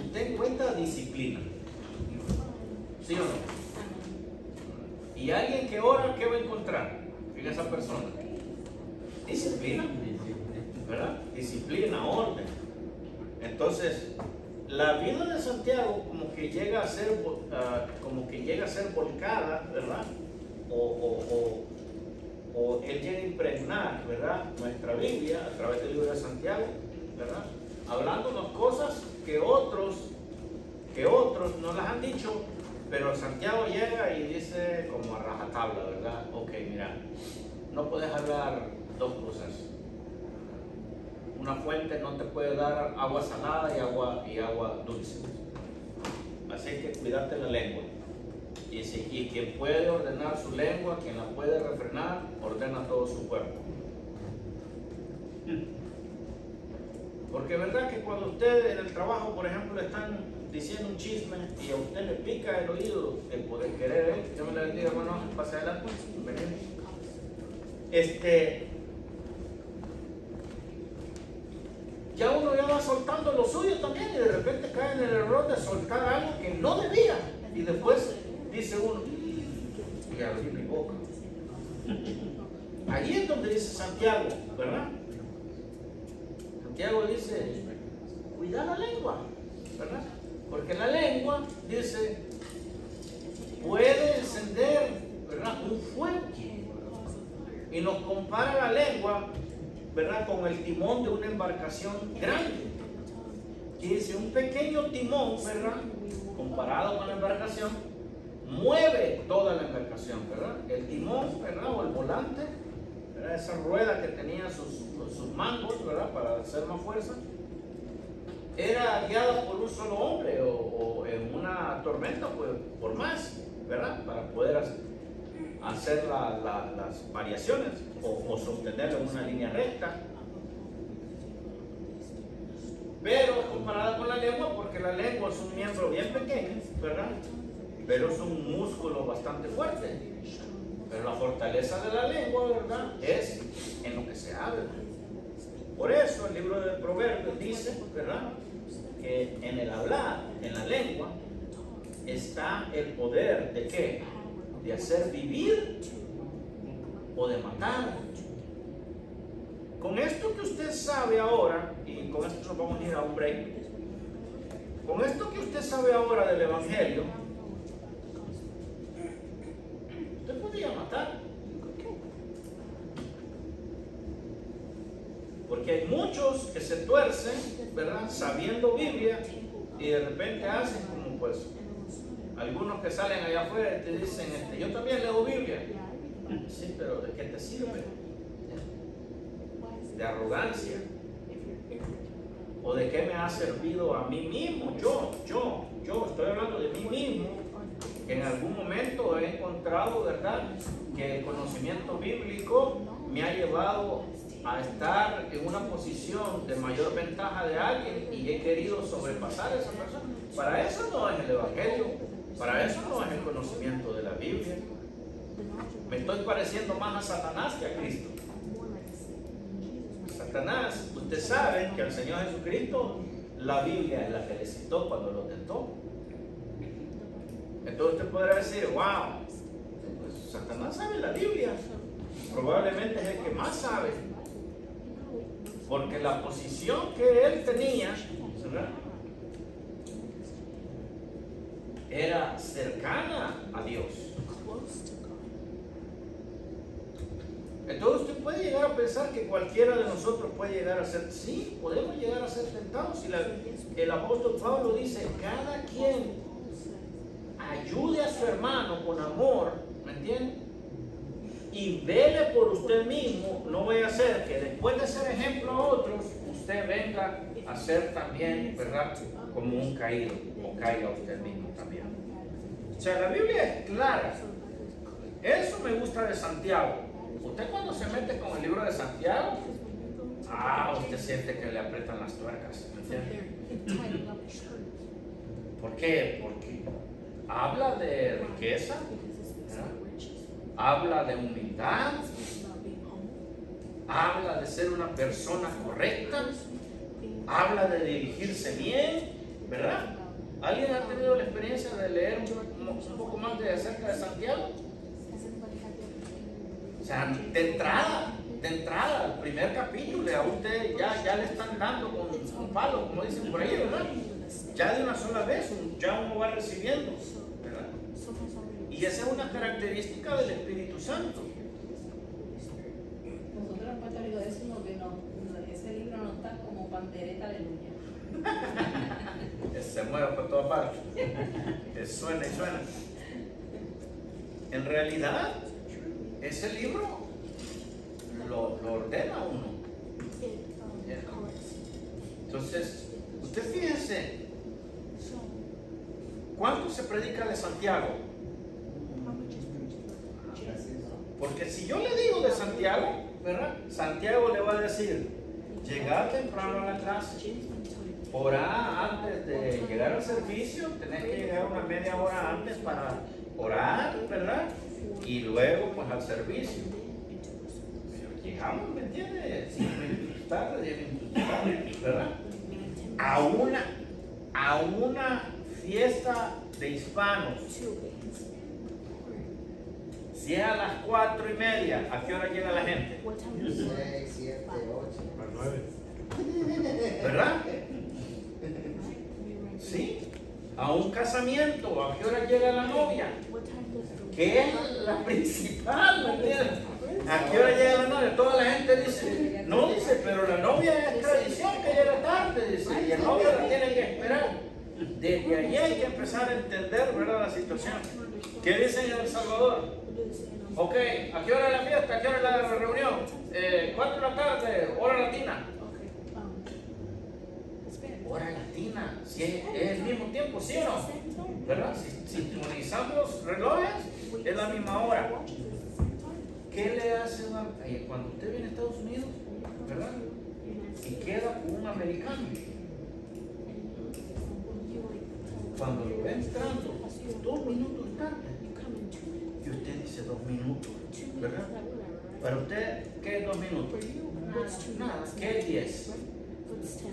usted encuentra disciplina. ¿Sí o no? Y alguien que ora, ¿qué va a encontrar en esa persona? Disciplina, ¿verdad? Disciplina, orden. Entonces, la vida de Santiago como que llega a ser, volcada, ¿verdad? O él llega a impregnar, ¿verdad?, nuestra Biblia a través del libro de Santiago, ¿verdad?, hablándonos cosas que otros nos las han dicho, pero Santiago llega y dice como a rajatabla, ¿verdad? Ok, mira, no puedes hablar dos cosas. Una fuente no te puede dar agua salada y agua dulce. Así que cuídate la lengua. Y quien puede ordenar su lengua, quien la puede refrenar, ordena todo su cuerpo. Porque es verdad que cuando usted en el trabajo, por ejemplo, le están diciendo un chisme y a usted le pica el oído el poder querer, yo me le bendiga, hermano, pase adelante, ya uno ya va soltando lo suyo también y de repente cae en el error de soltar algo que no debía y después dice uno, y abrí mi boca. Ahí es donde dice Santiago, ¿verdad? Santiago dice, cuida la lengua, ¿verdad? Porque la lengua, dice, puede encender, ¿verdad?, un fuego. Y nos compara la lengua, ¿verdad?, con el timón de una embarcación grande. Y dice, un pequeño timón, ¿verdad?, comparado con la embarcación, mueve toda la embarcación, ¿verdad? El timón, ¿verdad?, o el volante, ¿verdad?, esa rueda que tenía sus mangos, ¿verdad?, para hacer más fuerza, era guiada por un solo hombre o en una tormenta, pues, por más, ¿verdad?, para poder hacer las variaciones o sostenerlo en una línea recta. Pero comparada con la lengua, porque la lengua es un miembro bien pequeño, ¿verdad?, pero es un músculo bastante fuerte. Pero la fortaleza de la lengua, ¿verdad?, es en lo que se habla. Por eso el libro de Proverbios dice, ¿verdad?, que en el hablar, en la lengua, está el poder de ¿qué? De hacer vivir o de matar. Con esto que usted sabe ahora, y con esto nos vamos a ir a un break, con esto que usted sabe ahora del Evangelio, usted podría matar. Porque hay muchos que se tuercen, ¿verdad?, sabiendo Biblia y de repente hacen como pues algunos que salen allá afuera y te dicen, yo también leo Biblia. Sí, pero ¿de qué te sirve? De arrogancia. ¿O de qué me ha servido a mí mismo? Yo estoy hablando de mí mismo, que en algún momento he encontrado, ¿verdad?, que el conocimiento bíblico me ha llevado a estar en una posición de mayor ventaja de alguien y he querido sobrepasar a esa persona. Para eso no es el Evangelio, para eso no es el conocimiento de la Biblia. Me estoy pareciendo más a Satanás que a Cristo. Satanás, usted sabe que al Señor Jesucristo la Biblia es la que le citó cuando lo tentó. Entonces usted podrá decir, wow, pues Satanás sabe la Biblia, probablemente es el que más sabe, porque la posición que él tenía, ¿verdad?, era cercana a Dios. Entonces usted puede llegar a pensar que cualquiera de nosotros puede llegar a ser, sí, podemos llegar a ser tentados. Y el apóstol Pablo dice, cada quien ayude a su hermano con amor, ¿me entiende? Y vele por usted mismo, no vaya a ser que después de ser ejemplo a otros, usted venga a ser también, ¿verdad?, como un caído, o caiga usted mismo también. O sea, la Biblia es clara. Eso me gusta de Santiago. Usted cuando se mete con el libro de Santiago, usted siente que le aprietan las tuercas, ¿me entiende? ¿Por qué? Porque habla de riqueza, ¿verdad?, habla de humildad, habla de ser una persona correcta, habla de dirigirse bien, ¿verdad? ¿Alguien ha tenido la experiencia de leer un poco más acerca de Santiago? O sea, de entrada, el primer capítulo, a usted ya le están dando con un palo, como dicen por ahí, ¿verdad? Ya de una sola vez, ya uno va recibiendo, ¿verdad? Y esa es una característica del Espíritu Santo. Nosotros en Puerto Rico decimos que ese libro no está como pandereta, aleluya. Se mueve por todas partes. Suena y suena. En realidad, ese libro lo ordena uno. Entonces, usted fíjense, ¿cuánto se predica de Santiago? Porque si yo le digo de Santiago, ¿verdad? Santiago le va a decir, llegar temprano a la clase, orar antes de llegar al servicio, tenés que llegar una media hora antes para orar, ¿verdad? Y luego pues al servicio. Llegamos, ¿me entiendes? 5 minutos tarde, 10 minutos tarde, ¿verdad? A una fiesta de hispanos. Si es a las 4:30, ¿a qué hora llega la gente? 6, 7, 8. A las 9. ¿Verdad? Sí. A un casamiento, ¿a qué hora llega la novia? Que es la principal, ¿me entiendes? ¿A qué hora llega la novia? Toda la gente dice, no dice, pero la novia es tradición que llega tarde, dice, y el novio la tiene que esperar. Desde allí hay que empezar a entender, ¿verdad?, la situación. ¿Qué dicen en El Salvador? Ok, ¿a qué hora es la fiesta? ¿A qué hora es la reunión? 4 de la tarde, hora latina. Hora latina, si es el mismo tiempo, ¿sí o no? ¿Verdad? Si sintonizamos los relojes, es la misma hora. ¿Qué le hace cuando usted viene a Estados Unidos, ¿verdad? Y queda con un americano? Cuando lo ve entrando 2 minutos tarde, y usted dice 2 minutos, ¿verdad? Para usted, ¿qué es 2 minutos? Nada. ¿Qué es 10?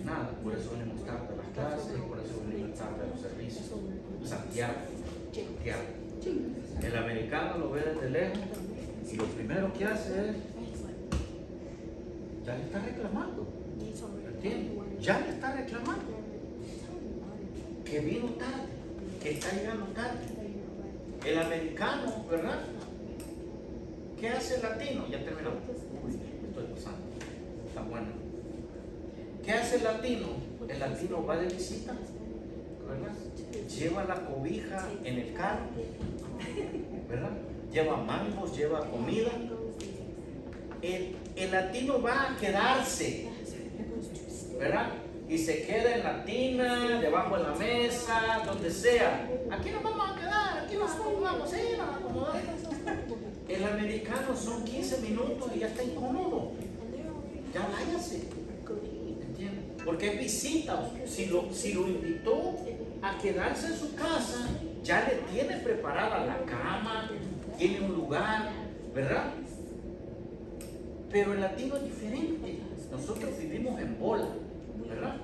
Nada. Por eso venimos tarde a las clases, por eso venimos tarde a los servicios. Santiago. El americano lo ve desde lejos y lo primero que hace es, ya le está reclamando. ¿Entiendes? Ya le está reclamando. Que vino tarde, que está llegando tarde. El americano, ¿verdad? ¿Qué hace el latino? Ya terminó. Uy, estoy pasando. Está bueno. ¿Qué hace el latino? El latino va de visita, ¿verdad? Lleva la cobija en el carro, ¿verdad? Lleva mangos, lleva comida. El latino va a quedarse, ¿verdad? Y se queda en la tina, debajo de la mesa, donde sea. Aquí nos vamos a quedar, aquí nos vamos a ir a acomodar. El americano son 15 minutos y ya está incómodo. Ya váyase. ¿Entiendes? Porque es visita. Si lo invitó a quedarse en su casa, ya le tiene preparada la cama, tiene un lugar, ¿verdad? Pero el latino es diferente. Nosotros vivimos en bola, ¿verdad?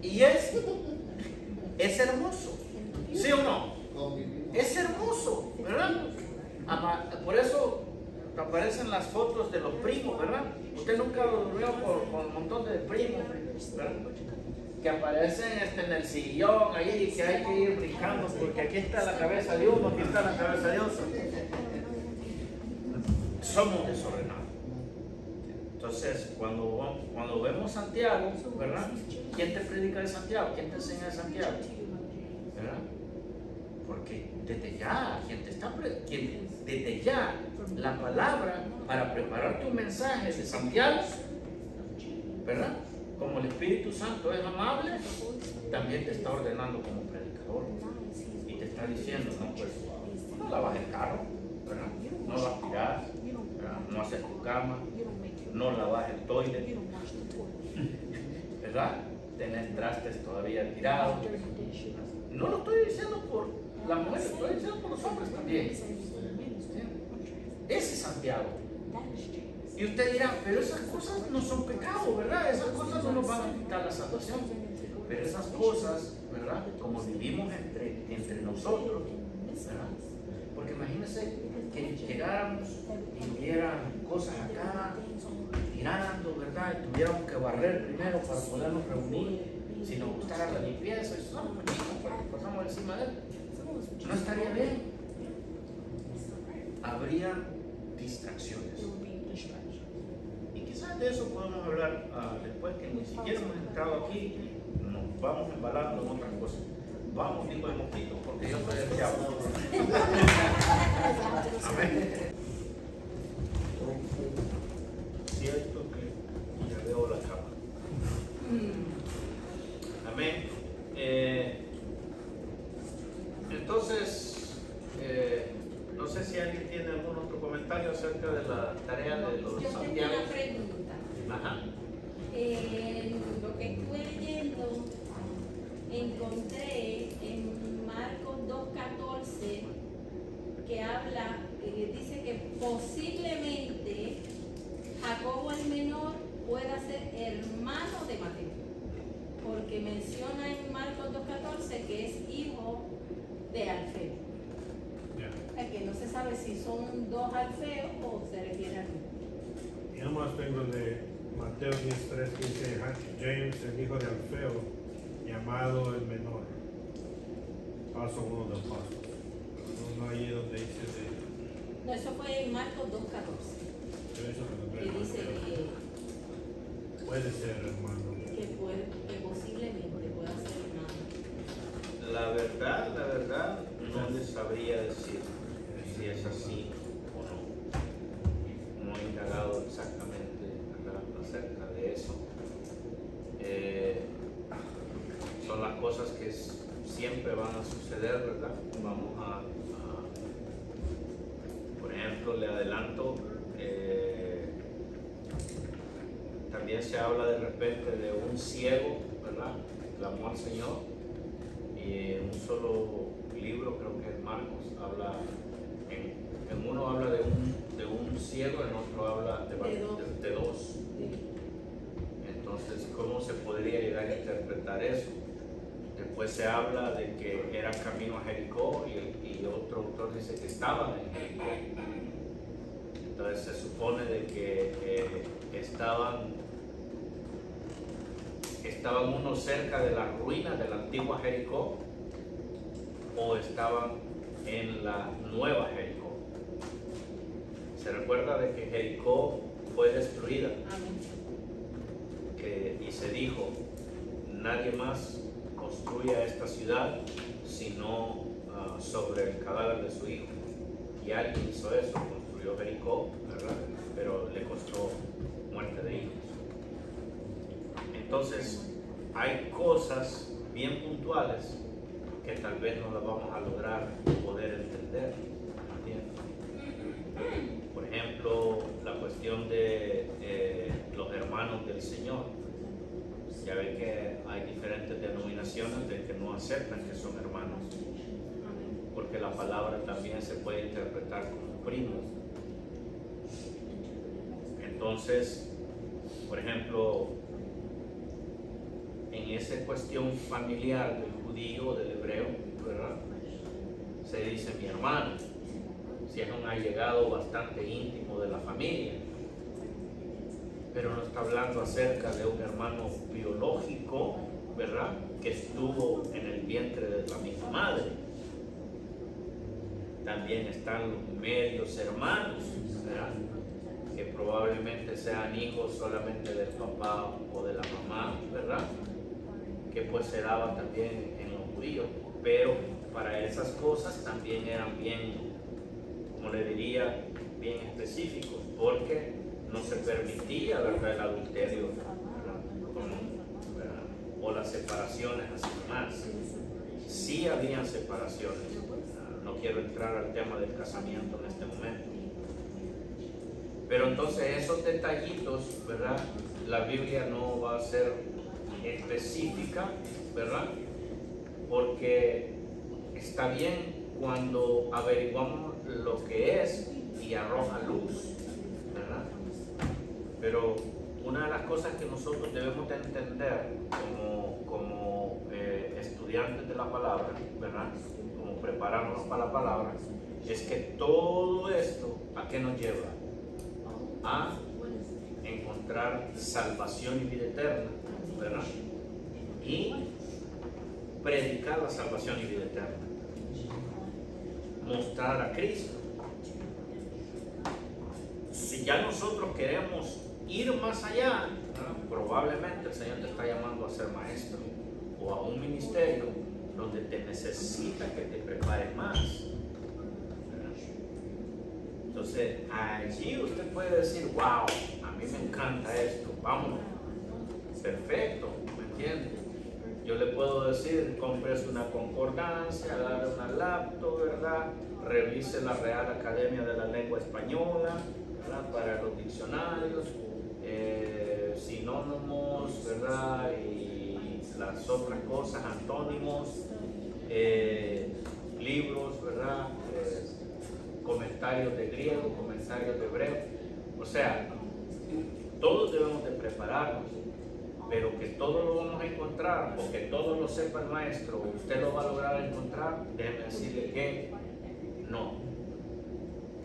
Y es hermoso, ¿sí o no? Es hermoso, ¿verdad? Por eso aparecen las fotos de los primos, ¿verdad? Usted nunca lo vio con un montón de primos, ¿verdad? Que aparecen en el sillón ahí, que hay que ir brincando, porque aquí está la cabeza de uno, aquí está la cabeza de otro. Somos desordenados. Entonces, cuando vemos Santiago, ¿verdad? ¿Quién te predica de Santiago? ¿Quién te enseña de Santiago? ¿Verdad? Porque desde ya, desde ya, la palabra para preparar tu mensaje de Santiago, ¿verdad? Como el Espíritu Santo es amable, también te está ordenando como predicador. Y te está diciendo, no, pues, no lavas el carro, ¿verdad? No lo aspiras, ¿verdad? No haces tu cama, no lavas el toilet, ¿verdad? Tenés trastes todavía tirados. No lo estoy diciendo por las mujeres, lo estoy diciendo por los hombres también. ¿Sí? Ese es Santiago. Y usted dirá, pero esas cosas no son pecado, ¿verdad? Esas cosas no nos van a quitar la salvación. Pero esas cosas, ¿verdad? Como vivimos entre nosotros, ¿verdad? Porque imagínense que llegáramos y hubieran cosas acá tirando, ¿verdad? Y tuviéramos que barrer primero para podernos reunir. Si nos gustara la limpieza. pasamos encima de él. No estaría bien. Habría distracciones. Y quizás de eso podemos hablar después, que ni siquiera hemos entrado aquí, nos vamos embalando en otras cosas. Vamos, digo el mosquito, porque yo soy el diablo. Amén. Cierto que ya veo la cama. Amén. Entonces, no sé si alguien tiene algún otro comentario acerca de la tarea de los Yo tengo santiago. una pregunta. Ajá. Lo que estuve leyendo, encontré en Marcos 2:14 que habla, dice que posiblemente Jacobo el menor pueda ser hermano de Mateo, porque menciona en Marcos 2:14 que es hijo de Alfeo. Yeah. Que no se sabe si son dos Alfeos o se refiere a uno. Y nomás tengo de Mateo 10:3 que dice James, el hijo de Alfeo, llamado el menor. Paso uno de los pasos. No ahí donde dice de. No, eso fue en Marcos 2:14, Pero eso me que lo dice puede ser hermano. que posiblemente pueda ser hermano. La verdad, no les sabría decir si es así o no. No he indagado exactamente, ¿verdad?, acerca de eso. Son las cosas que siempre van a suceder, ¿verdad? Vamos a por ejemplo, le adelanto, también se habla de repente de un ciego, ¿verdad?, clamó al Señor, y en un solo libro, creo que es Marcos, habla, en uno habla de un ciego, en otro habla de dos. Entonces, ¿cómo se podría llegar a interpretar eso? Después se habla de que era camino a Jericó y otro autor dice que estaban en Jericó. Entonces se supone de que estaban unos cerca de las ruinas de la antigua Jericó o estaban en la nueva Jericó. Se recuerda de que Jericó fue destruida. Y se dijo, nadie más construya esta ciudad sino sobre el cadáver de su hijo. Y alguien hizo eso, construyó Jericó, ¿verdad?, pero le costó muerte de hijos. Entonces, hay cosas bien puntuales que tal vez no las vamos a lograr poder entender. ¿Entiendes? Por ejemplo, la cuestión de los hermanos del Señor. Ya ven que hay diferentes denominaciones de que no aceptan que son hermanos, porque la palabra también se puede interpretar como primo. Entonces, por ejemplo, en esa cuestión familiar del judío, del hebreo, ¿verdad?, se dice mi hermano, si es un allegado bastante íntimo de la familia, pero no está hablando acerca de un hermano biológico, ¿verdad?, que estuvo en el vientre de la misma madre. También están los medios hermanos, ¿verdad?, que probablemente sean hijos solamente del papá o de la mamá, ¿verdad?, que pues se daba también en los judíos, pero para esas cosas también eran bien, como le diría, bien específicos, porque no se permitía, ¿verdad?, el adulterio, ¿verdad?, o las separaciones así más. Sí habían separaciones. No quiero entrar al tema del casamiento en este momento. Pero entonces esos detallitos, ¿verdad?, la Biblia no va a ser específica, ¿verdad?, porque está bien cuando averiguamos lo que es y arroja luz, ¿verdad? Pero una de las cosas que nosotros debemos de entender como estudiantes de la palabra, ¿verdad?, como prepararnos para la palabra, es que todo esto, ¿a qué nos lleva? A encontrar salvación y vida eterna, ¿verdad? Y predicar la salvación y vida eterna, mostrar a Cristo. Si ya nosotros queremos ir más allá, ¿no? Probablemente el Señor te está llamando a ser maestro o a un ministerio donde te necesita que te prepares más. Entonces, allí usted puede decir, wow, a mí me encanta esto, vamos, perfecto, ¿me entiende? Yo le puedo decir, cómprese una concordancia, agarre una laptop, ¿verdad? Revise la Real Academia de la Lengua Española, ¿verdad? Para los diccionarios, sinónimos, ¿verdad? Y las otras cosas, antónimos, libros, ¿verdad? Comentarios de griego, comentarios de hebreo. O sea, todos debemos de prepararnos, pero que todo lo vamos a encontrar o que todo lo sepa el maestro, usted lo va a lograr encontrar. Déjeme decirle que no,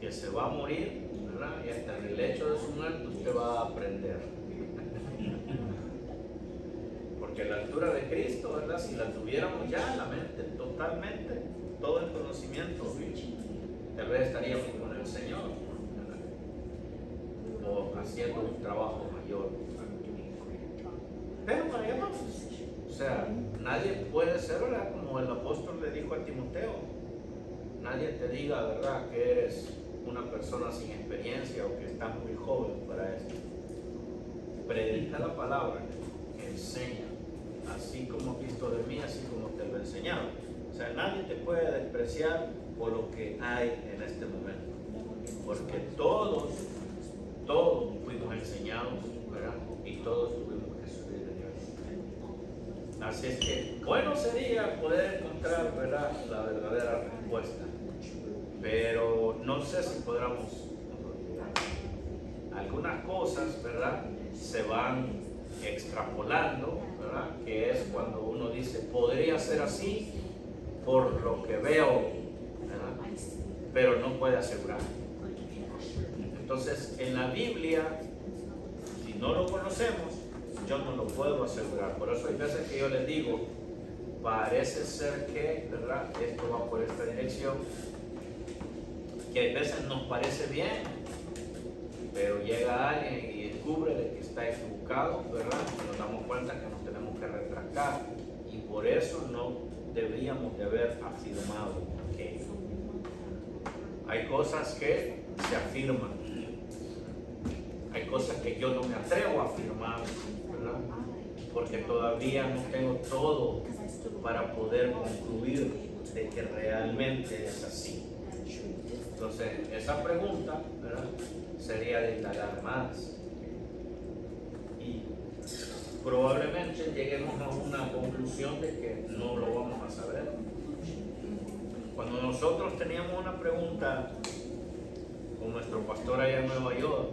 que se va a morir, ¿verdad? Y hasta en el lecho de su muerte usted va a aprender. Porque la altura de Cristo, ¿verdad? Si la tuviéramos ya en la mente, totalmente, todo el conocimiento, tal vez estaríamos con el Señor, ¿verdad? O haciendo un trabajo mayor. Pero para allá vamos. O sea, nadie puede ser, ¿verdad? Como el apóstol le dijo a Timoteo, nadie te diga, ¿verdad?, que eres una persona sin experiencia o que estás muy joven para esto. Predica la palabra, enseña, así como has visto de mí, así como te lo he enseñado. O sea, nadie te puede despreciar por lo que hay en este momento, porque todos fuimos enseñados, ¿verdad? Y todos tuvimos que subir de Dios. Así es que bueno sería poder encontrar, ¿verdad?, la verdadera respuesta, pero no sé si podamos. Algunas cosas, ¿verdad?, se van extrapolando, ¿verdad?, que es cuando uno dice, podría ser así por lo que veo, ¿verdad?, pero no puede asegurar. Entonces, en la Biblia, si no lo conocemos, yo no lo puedo asegurar. Por eso hay veces que yo les digo, parece ser que, ¿verdad?, esto va por esta dirección, que hay veces nos parece bien, pero llega alguien y descubre de que está equivocado, ¿verdad? Y nos damos cuenta que nos tenemos que retractar, y por eso no deberíamos de haber afirmado aquello. Hay cosas que se afirman, hay cosas que yo no me atrevo a afirmar, ¿verdad?, porque todavía no tengo todo para poder concluir de que realmente es así. Entonces, esa pregunta, ¿verdad?, sería de indagar más. Y probablemente lleguemos a una conclusión de que no lo vamos a saber. Cuando nosotros teníamos una pregunta con nuestro pastor allá en Nueva York,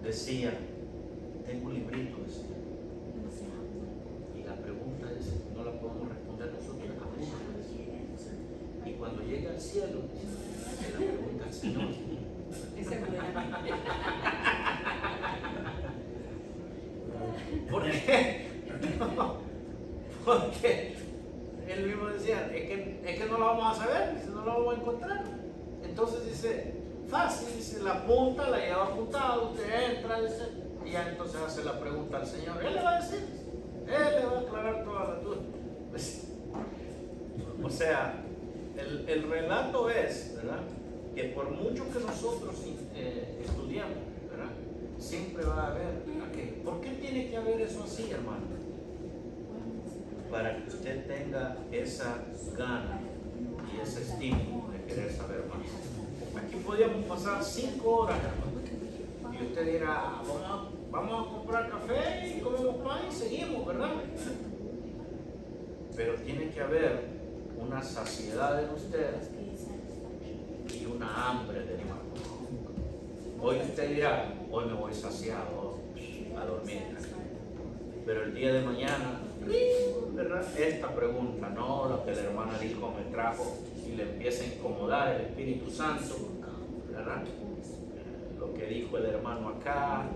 decía, tengo un librito, decía, y la pregunta es, no la podemos responder nosotros, y cuando llegue al cielo, se la pregunta al Señor. ¿Por qué? No, porque él mismo decía, es que no lo vamos a saber, dice, no lo vamos a encontrar. Entonces dice, fácil, dice, la apunta, la lleva apuntada, usted entra, dice, y ya entonces hace la pregunta al Señor. Él le va a decir, él le va a aclarar toda la duda. O sea, el relato es, ¿verdad?, que por mucho que nosotros estudiamos, ¿verdad?, siempre va a haber aquello. ¿Por qué tiene que haber eso así, hermano? Para que usted tenga esa gana y ese estímulo de querer saber más. Aquí podríamos pasar 5 horas, hermano, y usted dirá, vamos a comprar café y comemos pan y seguimos, ¿verdad? Pero tiene que haber una saciedad en usted y una hambre de más. Hoy usted dirá, hoy me voy saciado a dormir, pero el día de mañana, ¿verdad?, esta pregunta, no, lo que la hermana dijo me trajo, y le empieza a incomodar el Espíritu Santo, ¿verdad?, lo que dijo el hermano acá,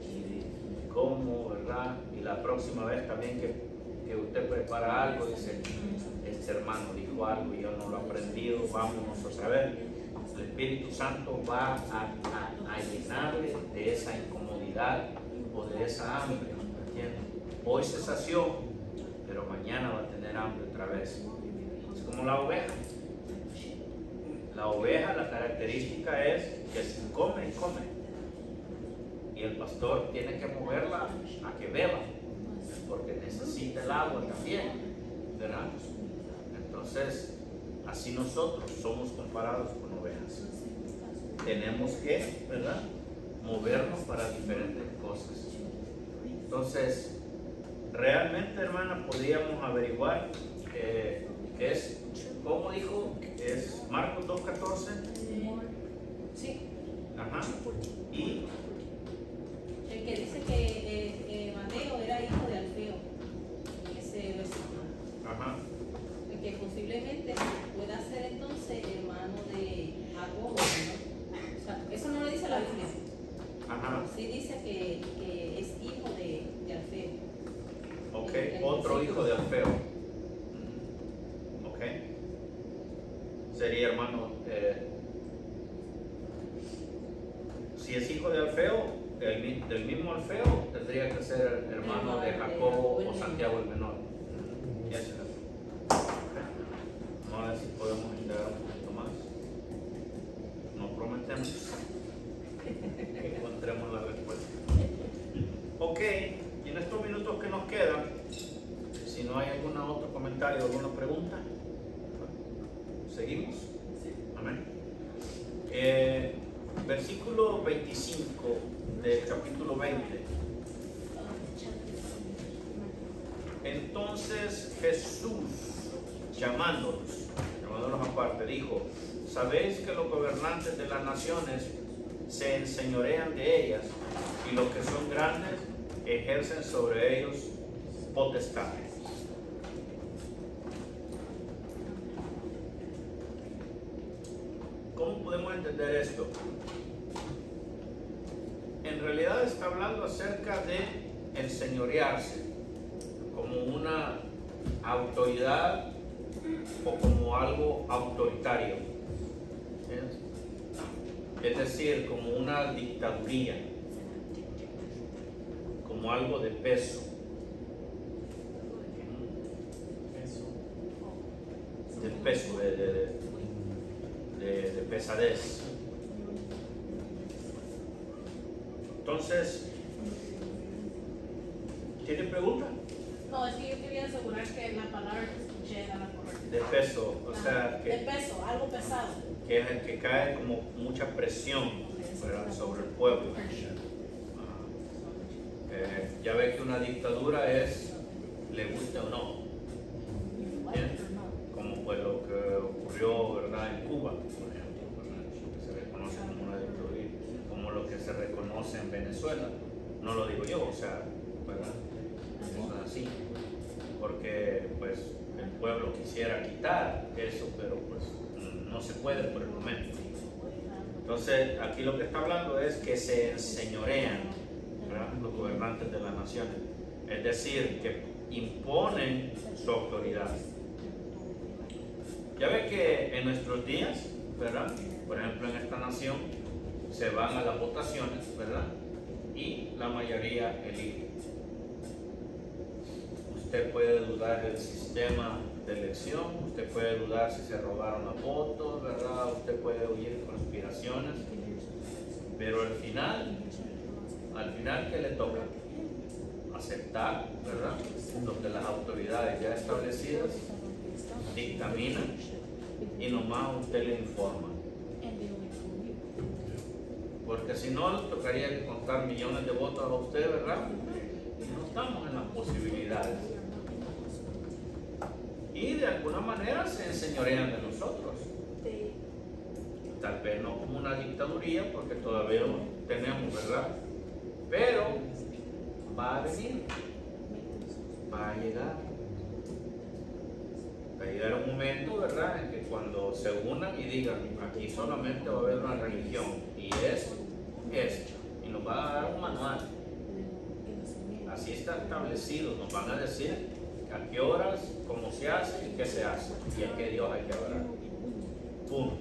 y cómo, ¿verdad? Y la próxima vez también que usted prepara algo, dice, este hermano dijo algo y yo no lo he aprendido, vámonos a saber. El Espíritu Santo va a llenarle de esa incomodidad o de esa hambre, ¿entiendes? Hoy se sació, pero mañana va a tener hambre otra vez. Es como la oveja. La oveja, la característica es que se come y come. Y el pastor tiene que moverla a que beba, porque necesita el agua también, ¿verdad? Entonces, así nosotros somos comparados con ovejas. Tenemos que, ¿verdad?, movernos para diferentes cosas. Entonces, realmente, hermana, podríamos averiguar es, ¿cómo dijo? Es Marcos 2:14. Sí. Ajá. Y El que dice que Mateo era hijo de Alfeo, ese versículo. ajá. El que posiblemente pueda ser entonces hermano de Jacobo, ¿no? O sea, eso no lo dice la Biblia. Ajá. Sí dice que es hijo de Alfeo. Ok, otro hijo de Alfeo. Ok. Sería hermano. Si es hijo de Alfeo, del mismo Alfeo, tendría que ser hermano de Jacobo o Santiago el menor. Yes, sir. Vamos a ver si podemos indagar un poquito más. No prometemos que encontremos la respuesta. Ok, y en estos minutos que nos quedan, si no hay algún otro comentario, alguna pregunta, seguimos. Amén. Versículo 25 del capítulo 20. Entonces Jesús, llamándolos aparte, dijo: ¿sabéis que los gobernantes de las naciones se enseñorean de ellas, y los que son grandes ejercen sobre ellos potestad? ¿Cómo podemos entender esto? En realidad está hablando acerca de enseñorearse como una autoridad o como algo autoritario. ¿Entiendes? Es decir, como una dictaduría, como algo de peso. De peso, de pesadez. Entonces, ¿tiene pregunta? No, es que yo quería asegurar que la palabra que escuché era la correcta. De peso, o sea, De peso, algo pesado. que cae como mucha presión, ¿verdad?, sobre el pueblo. Ya ve que una dictadura es, le guste o no, ¿bien? Como fue lo que ocurrió, ¿verdad?, en Cuba, por ejemplo, ¿verdad?, que se reconoce como una dictadura, como lo que se reconoce en Venezuela. No lo digo yo, o sea, ¿verdad?, eso es así, porque pues el pueblo quisiera quitar eso, pero pues no se puede por el momento. Entonces, aquí lo que está hablando es que se enseñorean, ¿verdad?, los gobernantes de las naciones, es decir, que imponen su autoridad. Ya ve que en nuestros días, ¿verdad?, por ejemplo en esta nación, se van a las votaciones, ¿verdad?, y la mayoría elige. Usted puede dudar del sistema de elección, usted puede dudar si se robaron los votos, ¿verdad?, usted puede oír conspiraciones, pero al final, ¿qué le toca? Aceptar, ¿verdad?, lo que las autoridades ya establecidas dictaminan, y nomás usted le informa. Porque si no, le tocaría que contar millones de votos a usted, ¿verdad? Y no estamos en las posibilidades. Y de alguna manera se enseñorean de nosotros. Tal vez no como una dictaduría, porque todavía no tenemos, ¿verdad? Pero va a venir, va a llegar. Va a llegar un momento, ¿verdad?, en que cuando se unan y digan, aquí solamente va a haber una religión, y esto, y nos va a dar un manual. está establecido, nos van a decir a qué horas, cómo se hace y qué se hace y a qué Dios hay que adorar. Punto.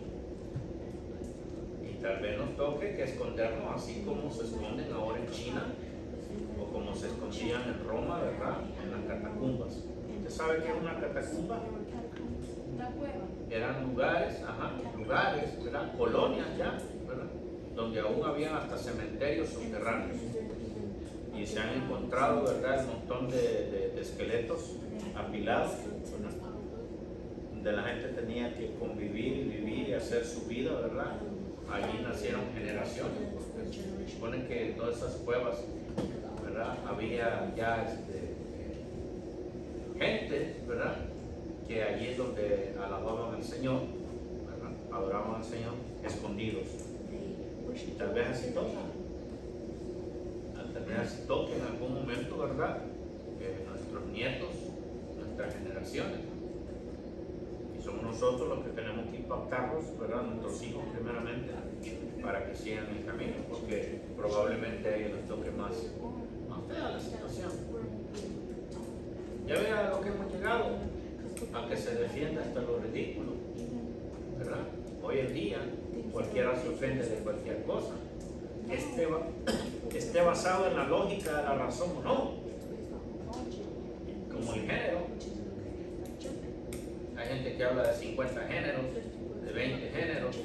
Y tal vez nos toque que escondernos así como se esconden ahora en China o como se escondían en Roma, ¿verdad? En las catacumbas. ¿Usted sabe qué es una catacumba? Eran lugares, ¿verdad? Colonias ya, ¿verdad? Donde aún había hasta cementerios subterráneos. Y se han encontrado, ¿verdad?, un montón de esqueletos apilados, ¿verdad? Donde la gente tenía que convivir y vivir y hacer su vida, ¿verdad? Allí nacieron generaciones, porque se supone que en todas esas cuevas, ¿verdad?, había ya gente, ¿verdad?, que allí es donde alababan al Señor, ¿verdad?, adoraban al Señor escondidos. Y tal vez así toca. Tal vez así toque en algún momento, ¿verdad?, nuestros nietos, nuestras generaciones. Y somos nosotros los que tenemos que impactarlos, ¿verdad?, nuestros hijos primeramente, para que sigan el camino, porque probablemente a ellos les toque más fea la situación. Ya vea a lo que hemos llegado, a que se defienda hasta lo ridículo, ¿verdad? Hoy en día cualquiera se ofende de cualquier cosa, esté basado en la lógica de la razón o no, como el género. Hay gente que habla de 50 géneros, de 20 géneros,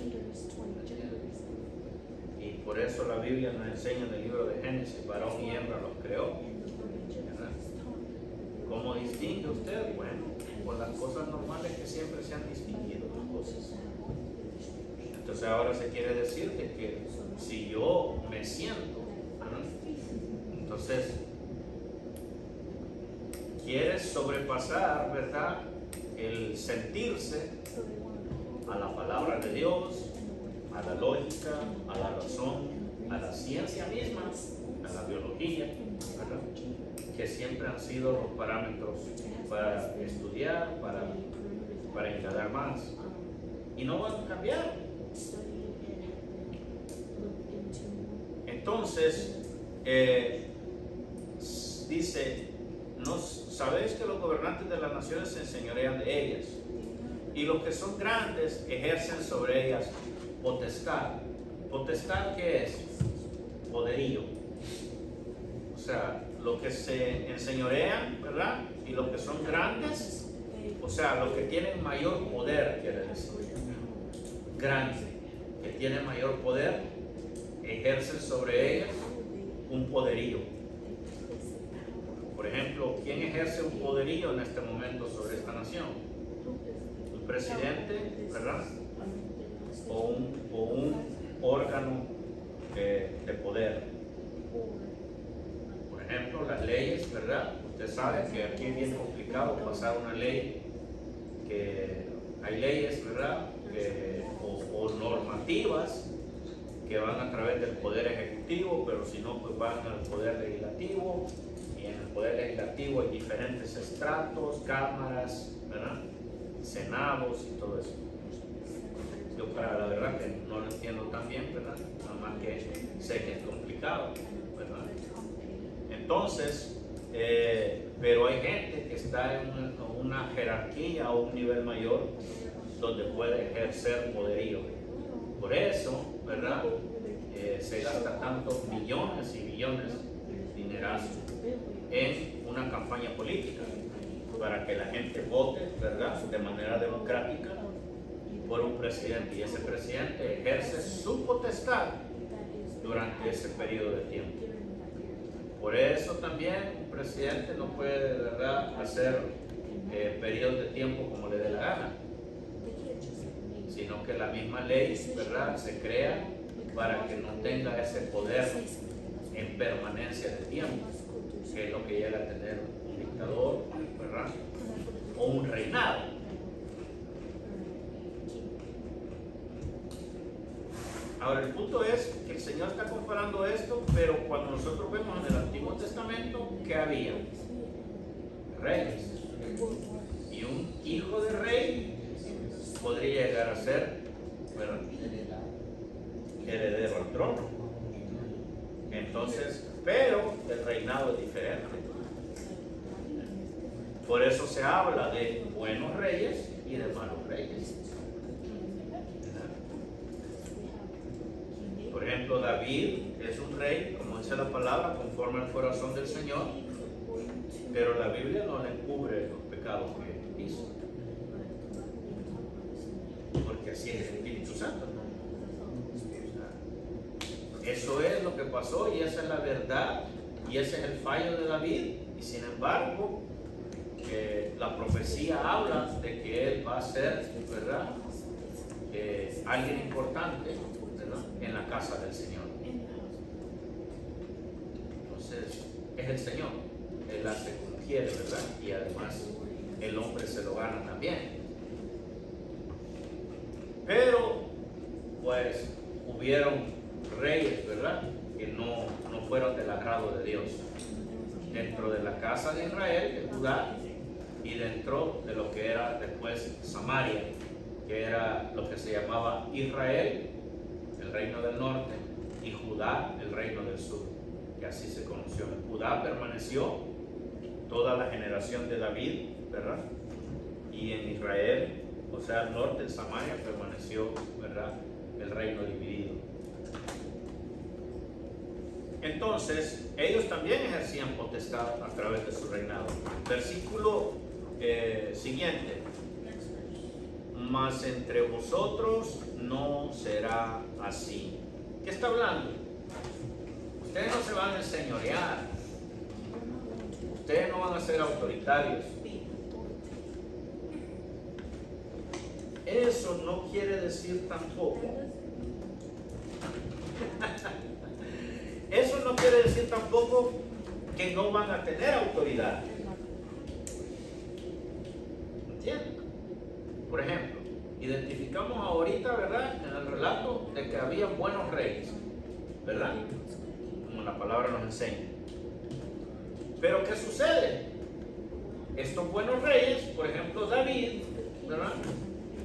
y por eso la Biblia nos enseña en el libro de Génesis: varón y hembra los creó, ¿verdad? ¿Cómo distingue usted? Bueno, por las cosas normales que siempre se han distinguido las cosas. Entonces ahora se quiere decir de que si yo me siento, ¿verdad?, entonces quieres sobrepasar, ¿verdad?, el sentirse a la palabra de Dios, a la lógica, a la razón, a la ciencia misma, a la biología, ¿verdad?, que siempre han sido los parámetros para estudiar, para indagar más, y no van a cambiar. Entonces, dice: ¿no sabéis que los gobernantes de las naciones se enseñorean de ellas, y los que son grandes ejercen sobre ellas potestad? ¿Potestad qué es? Poderío. O sea, los que se enseñorean, ¿verdad?, y los que son grandes, o sea, los que tienen mayor poder, quiere decir. Grande, que tiene mayor poder, ejercen sobre ellas un poderío. Por ejemplo, ¿quién ejerce un poderío en este momento sobre esta nación? Un presidente, ¿verdad?, o un órgano de poder. Por ejemplo, las leyes, ¿verdad? Usted sabe que aquí es bien complicado pasar una ley, que hay leyes, ¿verdad?, o normativas que van a través del poder ejecutivo, pero si no, pues van al poder legislativo, y en el poder legislativo hay diferentes estratos, cámaras, ¿verdad?, senados y todo eso. Yo la verdad que no lo entiendo tan bien, ¿verdad?, nada más que sé que es complicado, ¿verdad? Entonces, pero hay gente que está en una jerarquía o un nivel mayor donde puede ejercer poderío. Por eso, ¿verdad?, se gasta tantos millones y billones, dinerazos, en una campaña política para que la gente vote, ¿verdad?, de manera democrática por un presidente, y ese presidente ejerce su potestad durante ese periodo de tiempo. Por eso también un presidente no puede, ¿verdad?, hacer periodos de tiempo como le dé la gana, sino que la misma ley, ¿verdad?, se crea para que no tenga ese poder en permanencia de tiempo, que es lo que llega a tener un dictador, ¿verdad?, o un reinado. Ahora, el punto es que el Señor está comparando esto, pero cuando nosotros vemos en el Antiguo Testamento, ¿qué había? Reyes. Y un hijo de rey podría llegar a ser, ¿verdad?, heredero al trono. Entonces, pero el reinado es diferente. Por eso se habla de buenos reyes y de malos reyes. Por ejemplo, David es un rey, como dice la palabra, conforme al corazón del Señor, pero la Biblia no le cubre los pecados que hizo, porque así es el Espíritu Santo. Eso es lo que pasó y esa es la verdad y ese es el fallo de David. Y sin embargo, la profecía habla de que él va a ser, ¿verdad?, alguien importante, ¿verdad?, en la casa del Señor. Entonces, es el Señor, Él hace como quiere, ¿verdad? Y además el hombre se lo gana también. Pero, pues, hubieron reyes, ¿verdad?, que no fueron del agrado de Dios. Dentro de la casa de Israel, de Judá, y dentro de lo que era después Samaria, que era lo que se llamaba Israel, el reino del norte, y Judá, el reino del sur, que así se conoció. En Judá permaneció toda la generación de David, ¿verdad? Y en Israel, o sea, al norte, en Samaria, permaneció, ¿verdad?, el reino dividido. Entonces, ellos también ejercían potestad a través de su reinado. Versículo siguiente. Mas entre vosotros no será así. ¿Qué está hablando? Ustedes no se van a enseñorear. Ustedes no van a ser autoritarios. Eso no quiere decir tampoco. Eso no quiere decir tampoco que no van a tener autoridad. ¿Entienden? Por ejemplo, identificamos ahorita, ¿verdad?, en el relato de que había buenos reyes, ¿verdad?, como la palabra nos enseña. Pero ¿qué sucede? Estos buenos reyes, por ejemplo David, ¿verdad?,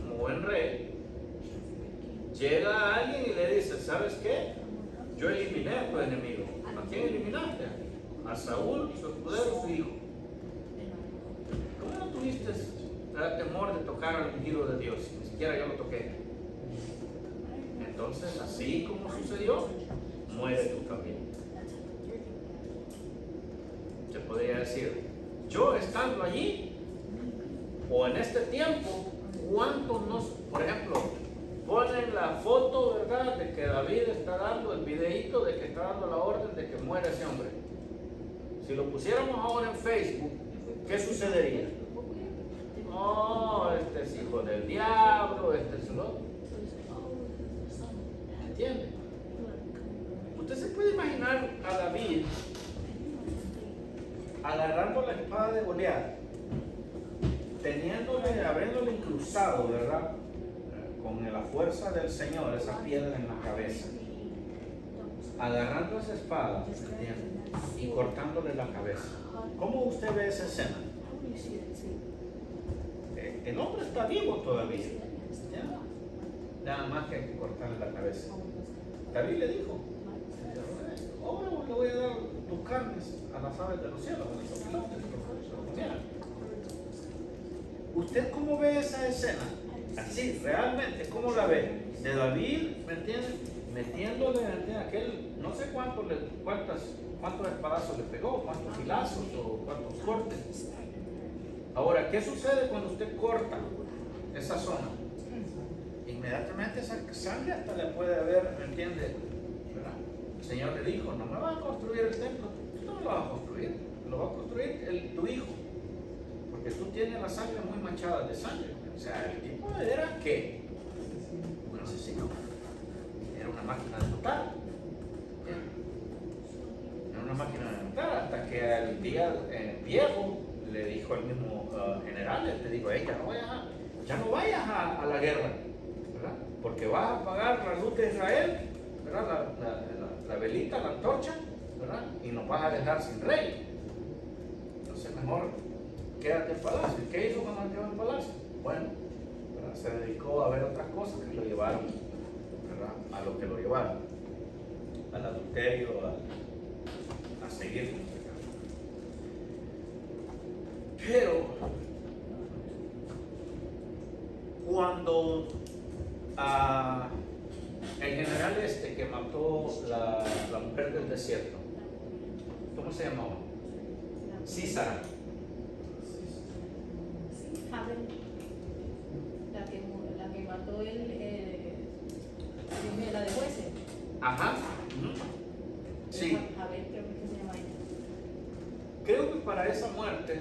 como buen rey, llega a alguien y le dice, ¿sabes qué? Yo eliminé a tu enemigo. ¿A quién eliminaste? A Saúl, su escudero, su hijo. ¿Cómo no tuviste temor de tocar al ungido de Dios? Ni siquiera yo lo toqué. Entonces, así como sucedió, muere tú también. Se podría decir, yo estando allí, o en este tiempo, ¿cuántos nos, por ejemplo, ponen la foto, ¿verdad?, de que David está dando el videíto de que está dando la orden de que muera ese hombre? Si lo pusiéramos ahora en Facebook, ¿qué sucedería? Oh, este es hijo del diablo, este es el otro. ¿Entiende? Usted se puede imaginar a David agarrando la espada de Goliat, habiéndole cruzado, ¿verdad?, con la fuerza del Señor, esa piedra en la cabeza, agarrando esa espada, ¿entiende?, y cortándole la cabeza. ¿Cómo usted ve esa escena? El hombre está vivo todavía, ¿ya? Nada más que hay que cortarle la cabeza. David le dijo, ahora le voy a dar tus carnes a las aves de los cielos, a los pilotos, ¿usted cómo ve esa escena? Así, realmente, ¿cómo la ve? De David, ¿me entienden?, metiéndole, aquel, no sé cuántos espadazos le pegó, cuántos filazos o cuántos cortes. Ahora, ¿qué sucede cuando usted corta esa zona? Inmediatamente esa sangre hasta le puede haber, ¿me entiende?, ¿verdad? El Señor le dijo, no me vas a construir el templo, tú no lo vas a construir, lo va a construir tu hijo, porque tú tienes la sangre muy manchada de sangre. O sea, el tipo era ¿qué? Un asesino. Era una máquina de matar. Era una máquina de matar hasta que al día viejo le dijo el mismo general, le dijo, hey, ya no vayas a la guerra, ¿verdad?, porque vas a apagar la luz de Israel, ¿verdad?, la velita, la antorcha, ¿verdad?, y nos vas a dejar sin rey. Entonces mejor quédate en palacio. ¿Qué hizo cuando quedó en palacio? Bueno, ¿verdad?, se dedicó a ver otras cosas que lo llevaron, ¿verdad?, a lo que lo llevaron, al adulterio, a seguir. Pero cuando el general que mató la mujer del desierto, ¿cómo se llamaba? Císara. Jabel, la que mató la de jueces. Ajá. Sí. Jabel, creo que se llama ella. Creo que para esa muerte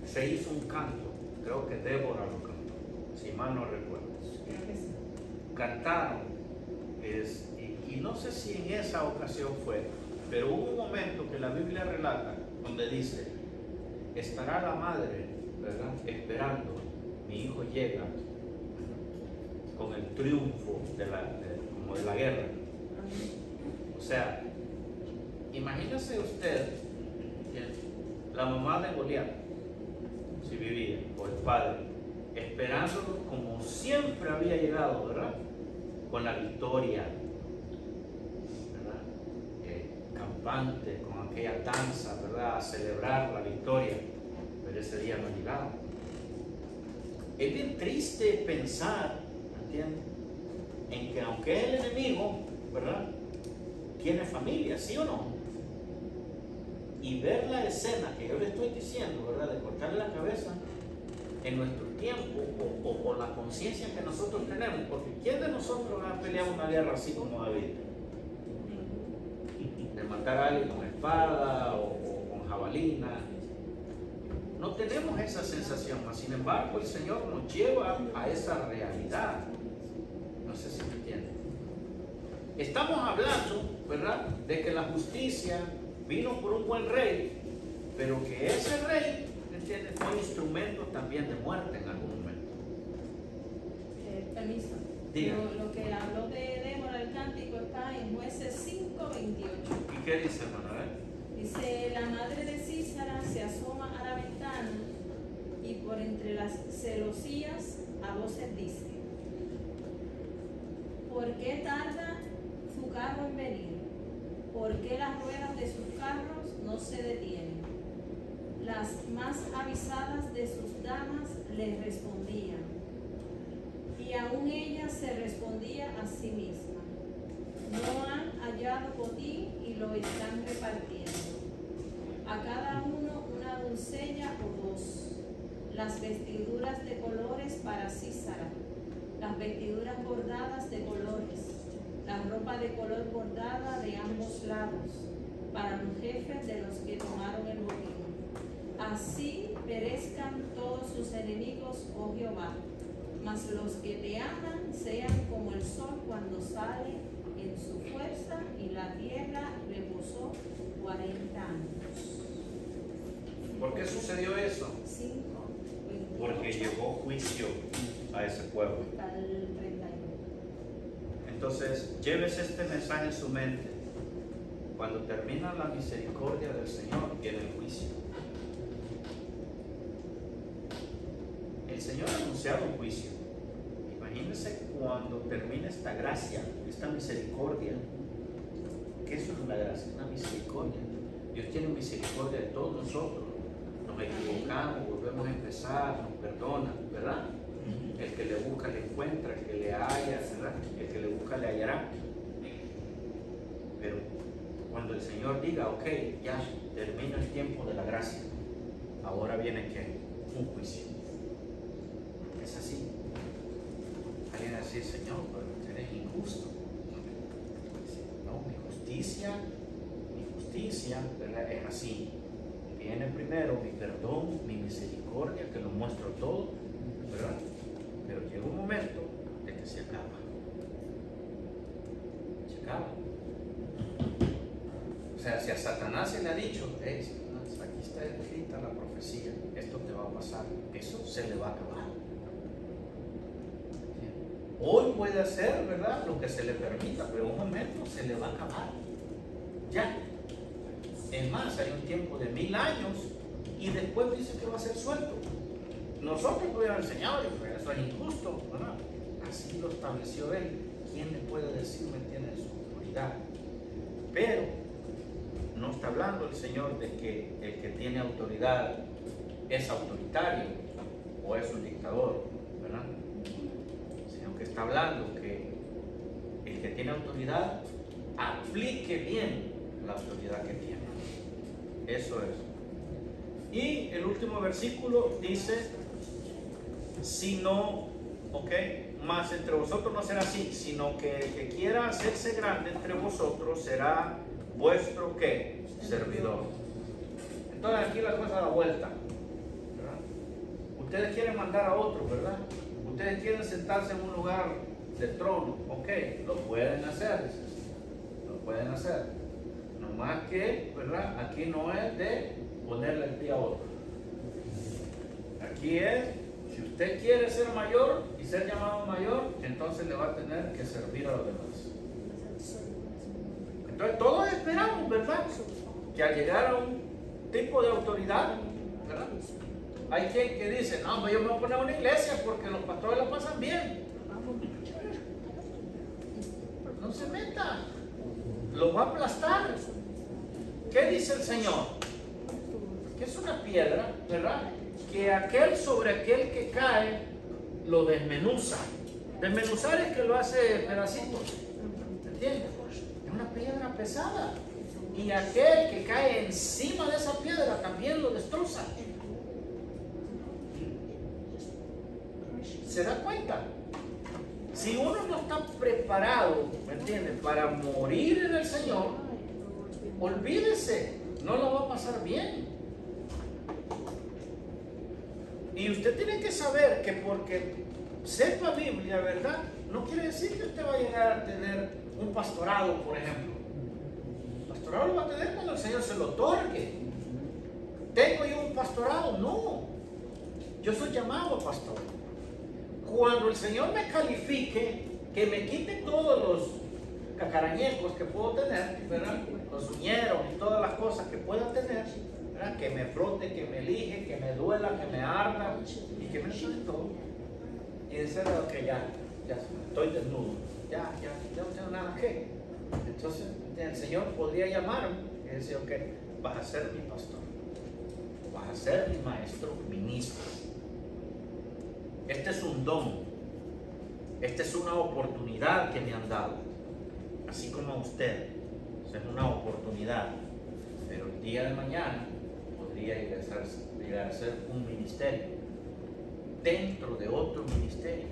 se hizo un canto. Creo que Débora lo cantó, si mal no recuerdo. Creo que sí. Cantaron, y no sé si en esa ocasión fue, pero hubo un momento que la Biblia relata donde dice: estará la madre, ¿verdad?, esperando, mi hijo llega, con el triunfo como de la guerra. O sea, imagínese usted la mamá de Goliat, si vivía, o el padre, esperándolo como siempre había llegado, ¿verdad?, con la victoria, ¿verdad?, campante, con aquella danza, ¿verdad?, a celebrar la victoria, pero ese día no ha llegado. Es bien triste pensar, ¿entiendes?, en que aunque el enemigo, ¿verdad?, tiene familia, ¿sí o no? Y ver la escena que yo le estoy diciendo, ¿verdad?, de cortarle la cabeza en nuestro tiempo, o la conciencia que nosotros tenemos, porque ¿quién de nosotros ha peleado una guerra así como David? De matar a alguien con espada o con jabalina. No tenemos esa sensación, mas sin embargo el Señor nos lleva a esa realidad. No sé si me entienden. Estamos hablando, ¿verdad?, de que la justicia vino por un buen rey, pero que ese rey, ¿entiendes?, fue instrumento también de muerte en algún momento. Permiso. Diga. Lo que habló de Débora, el cántico, está en Jueces 5:28. ¿Y qué dice, hermano? Dice: la madre de Císara se asoma a la ventana y por entre las celosías a voces dice: ¿por qué tarda su carro en venir? ¿Por qué las ruedas de sus carros no se detienen? Las más avisadas de sus damas les respondían, y aún ella se respondía a sí misma: no han hallado botín y lo están repartiendo. A cada uno una doncella o dos. Las vestiduras de colores para Císara, las vestiduras bordadas de colores, la ropa de color bordada de ambos lados, para los jefes de los que tomaron el botín. Así perezcan todos sus enemigos, oh Jehová, mas los que te aman sean como el sol cuando sale en su fuerza, y la tierra reposó 40 años. ¿Por qué sucedió eso? 5, 28, Porque llegó juicio a ese pueblo. hasta el 31. Entonces, llévese este mensaje en su mente. Cuando termina la misericordia del Señor, viene el juicio. El Señor ha anunciado un juicio. Imagínense cuando termine esta gracia, esta misericordia. ¿Qué es una gracia? Una misericordia. Dios tiene misericordia de todos nosotros. Nos equivocamos, volvemos a empezar, nos perdona, ¿verdad? El que le busca le encuentra, el que le halla, ¿verdad? El que le busca le hallará. Pero cuando el Señor diga: ok, ya termina el tiempo de la gracia, ahora viene ¿qué? Un juicio. Es así. Alguien va a decir: Señor, pero eres injusto. No, mi justicia, ¿verdad?, es así. Viene primero mi perdón, mi misericordia, que lo muestro todo, ¿verdad? Pero llega un momento de que se acaba. Se acaba. O sea, si a Satanás se le ha dicho: hey, Satanás, aquí está escrita la profecía, esto te va a pasar, eso se le va a acabar. Hoy puede hacer, ¿verdad?, lo que se le permita, pero en un momento se le va a acabar. Ya. Es más, hay un tiempo de 1000 años y después dice que va a ser suelto. Nosotros podemos enseñar, pero eso es injusto, ¿verdad? Así lo estableció Él. ¿Quién le puede decir, me entiende, su autoridad? Pero no está hablando el Señor de que el que tiene autoridad es autoritario o es un dictador, ¿verdad? Sino que está hablando que el que tiene autoridad aplique bien la autoridad que tiene. Eso es. Y el último versículo dice, si no, ok, más entre vosotros no será así, sino que el que quiera hacerse grande entre vosotros será vuestro, ¿qué? Servidor. Entonces aquí la cosa da vuelta, ¿verdad? Ustedes quieren mandar a otros, ¿verdad? Ustedes quieren sentarse en un lugar de trono, ok, lo pueden hacer, lo pueden hacer. No más que, ¿verdad? Aquí no es de ponerle el pie a otro. Aquí es, si usted quiere ser mayor y ser llamado mayor, entonces le va a tener que servir a los demás. Entonces todos esperamos, ¿verdad? Que al llegar a un tipo de autoridad, ¿verdad? Hay quien que dice, no, yo me voy a poner a una iglesia porque los pastores la pasan bien. No se meta, lo va a aplastar. ¿Qué dice el Señor? Que es una piedra, ¿verdad? Que aquel sobre aquel que cae lo desmenuza. Desmenuzar es que lo hace pedacitos, ¿entiendes? Es una piedra pesada. Y aquel que cae encima de esa piedra también lo destroza. ¿Se da cuenta? Si uno no está preparado, ¿me entiendes?, para morir en el Señor, olvídese, no lo va a pasar bien. Y usted tiene que saber que porque sepa Biblia, ¿verdad?, no quiere decir que usted va a llegar a tener un pastorado, por ejemplo. El pastorado lo va a tener cuando el Señor se lo otorgue. ¿Tengo yo un pastorado? No. Yo soy llamado pastor. Cuando el Señor me califique, que me quite todos los cacarañecos que puedo tener, ¿verdad?, los uñeros y todas las cosas que pueda tener, ¿verdad?, que me frote, que me lije, que me duela, que me arda y que me quite todo. Y decir, ok, ya estoy desnudo, ya no tengo nada que. Entonces el Señor podría llamarme y decir, ok, vas a ser mi pastor, vas a ser mi maestro, ministro. Este es un don, esta es una oportunidad que me han dado, así como a usted, es una oportunidad, pero el día de mañana podría llegar a ser un ministerio, dentro de otro ministerio,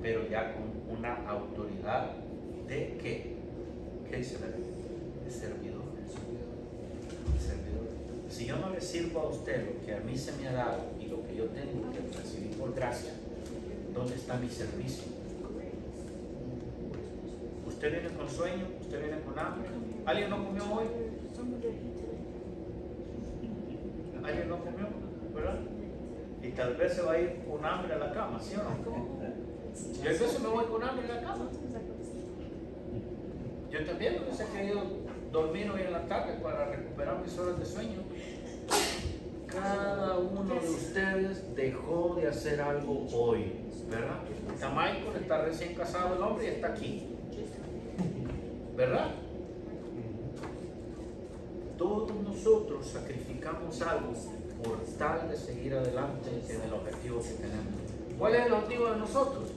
pero ya con una autoridad de ¿qué? ¿Qué dice la Biblia? De servidor. Si yo no le sirvo a usted lo que a mí se me ha dado y lo que yo tengo que recibir por gracia, ¿dónde está mi servicio? ¿Usted viene con sueño? ¿Usted viene con hambre? ¿Alguien no comió hoy? ¿Alguien no comió? ¿Verdad? Y tal vez se va a ir con hambre a la cama, ¿sí o no? Yo a veces me voy con hambre a la cama. Yo también me hubiese querido dormir hoy en la tarde para recuperar mis horas de sueño. Cada uno de ustedes dejó de hacer algo hoy, ¿verdad? Está Michael, está recién casado el hombre y está aquí, ¿verdad? Todos nosotros sacrificamos algo por tal de seguir adelante en el objetivo que tenemos. ¿Cuál es el objetivo de nosotros?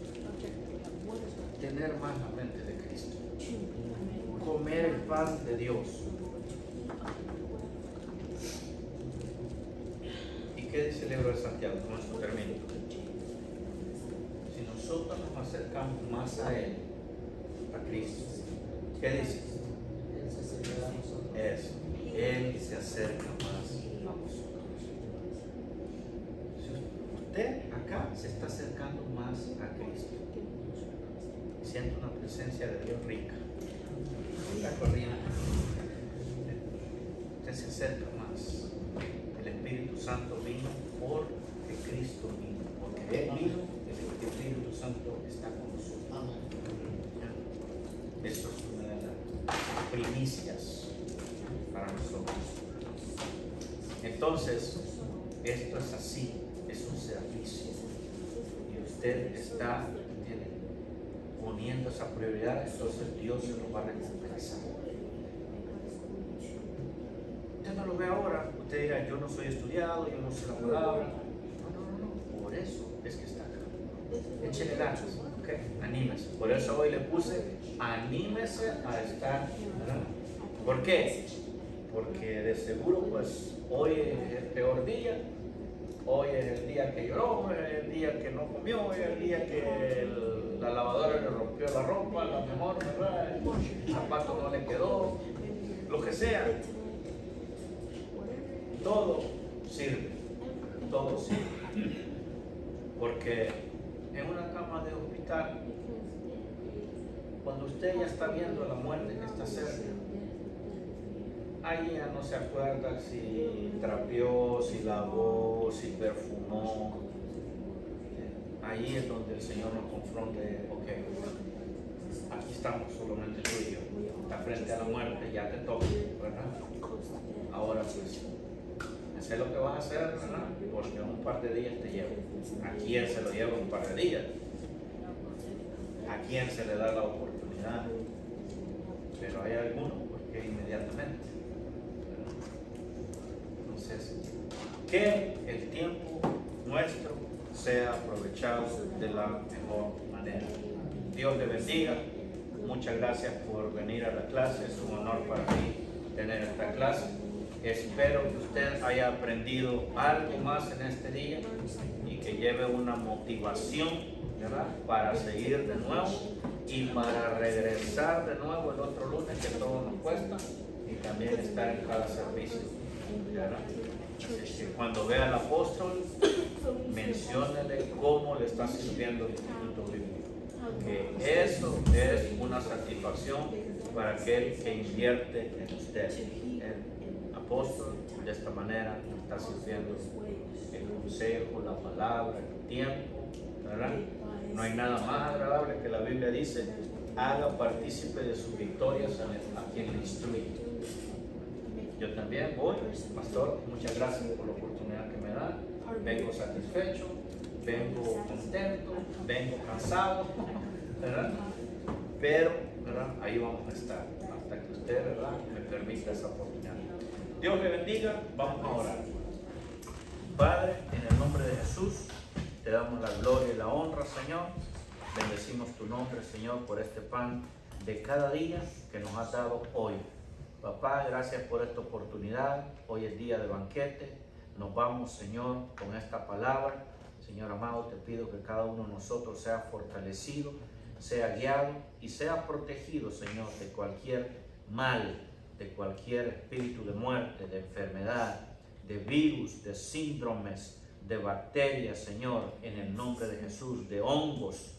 Tener más la mente de Cristo, comer el pan de Dios. ¿Y qué dice el libro de Santiago? Con esto termino. Si nosotros nos acercamos más a Él, a Cristo, ¿qué dice? Él se acercará a nosotros. Eso, Él se acerca más a vosotros. Si usted acá se está acercando más a Cristo, siente una presencia de Dios rica, la corriente, usted se acerca más. El Espíritu Santo vino porque Cristo vino, porque Él vino, el Espíritu Santo está con nosotros. Esto es una de las primicias para nosotros. Entonces, esto es así, es un servicio. Y usted está poniendo esa prioridad, entonces Dios se lo va a recompensar. Usted no usted lo ve ahora, usted dirá, yo no soy estudiado, yo no sé la palabra. No. Por eso es que está acá. Échele ganas, ¿ok? Anímese. Por eso hoy le puse, anímese a estar, ¿verdad? ¿Por qué? Porque de seguro, pues, hoy es el peor día. Hoy es el día que lloró, hoy es el día que no comió, hoy es el día que la lavadora le rompió la ropa, a lo mejor, ¿verdad? El zapato no le quedó, lo que sea. Todo sirve, todo sirve. Porque en una cama de hospital, cuando usted ya está viendo la muerte que está cerca, ahí ya no se acuerda si trapeó, si lavó, si perfumó. Ahí es donde el Señor nos confronta, ok, aquí estamos solamente tú y yo. Está frente a la muerte, ya te toca, ¿verdad? Ahora pues, sé lo que vas a hacer, ¿verdad? Porque en un par de días te llevo. ¿A quién se lo lleva un par de días? ¿A quién se le da la oportunidad? Pero hay algunos pues, que inmediatamente. Entonces, que el tiempo nuestro sea aprovechado de la mejor manera. Dios le bendiga. Muchas gracias por venir a la clase. Es un honor para mí tener esta clase. Espero que usted haya aprendido algo más en este día y que lleve una motivación, ¿verdad?, para seguir de nuevo y para regresar de nuevo el otro lunes, que todo nos cuesta, y también estar en cada servicio, ¿verdad? Así que cuando vea al apóstol, menciónele cómo le está sirviendo el Instituto Bíblico. Que eso es una satisfacción para aquel que invierte en usted. El apóstol de esta manera está sirviendo el consejo, la palabra, el tiempo, ¿verdad? No hay nada más agradable que la Biblia dice, haga partícipe de sus victorias a quien le instruye. Yo también voy, pastor, muchas gracias por la oportunidad que me da. Vengo satisfecho, vengo contento, vengo cansado, ¿verdad? Pero, ¿verdad?, ahí vamos a estar hasta que usted, ¿verdad?, me permita esa oportunidad. Dios le bendiga. Vamos a orar. Padre, en el nombre de Jesús, te damos la gloria y la honra, Señor. Bendecimos tu nombre, Señor, por este pan de cada día que nos has dado hoy. Papá, gracias por esta oportunidad. Hoy es día de banquete. Nos vamos, Señor, con esta palabra. Señor amado, te pido que cada uno de nosotros sea fortalecido, sea guiado y sea protegido, Señor, de cualquier mal, de cualquier espíritu de muerte, de enfermedad, de virus, de síndromes, de bacterias, Señor, en el nombre de Jesús, de hongos,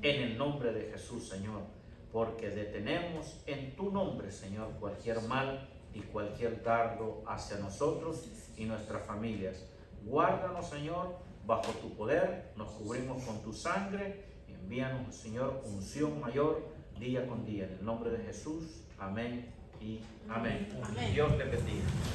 en el nombre de Jesús, Señor, porque detenemos en tu nombre, Señor, cualquier mal y cualquier dardo hacia nosotros y nuestras familias. Guárdanos, Señor, bajo tu poder, nos cubrimos con tu sangre, envíanos, Señor, unción mayor día con día, en el nombre de Jesús, amén y amén. Amén. Dios te bendiga.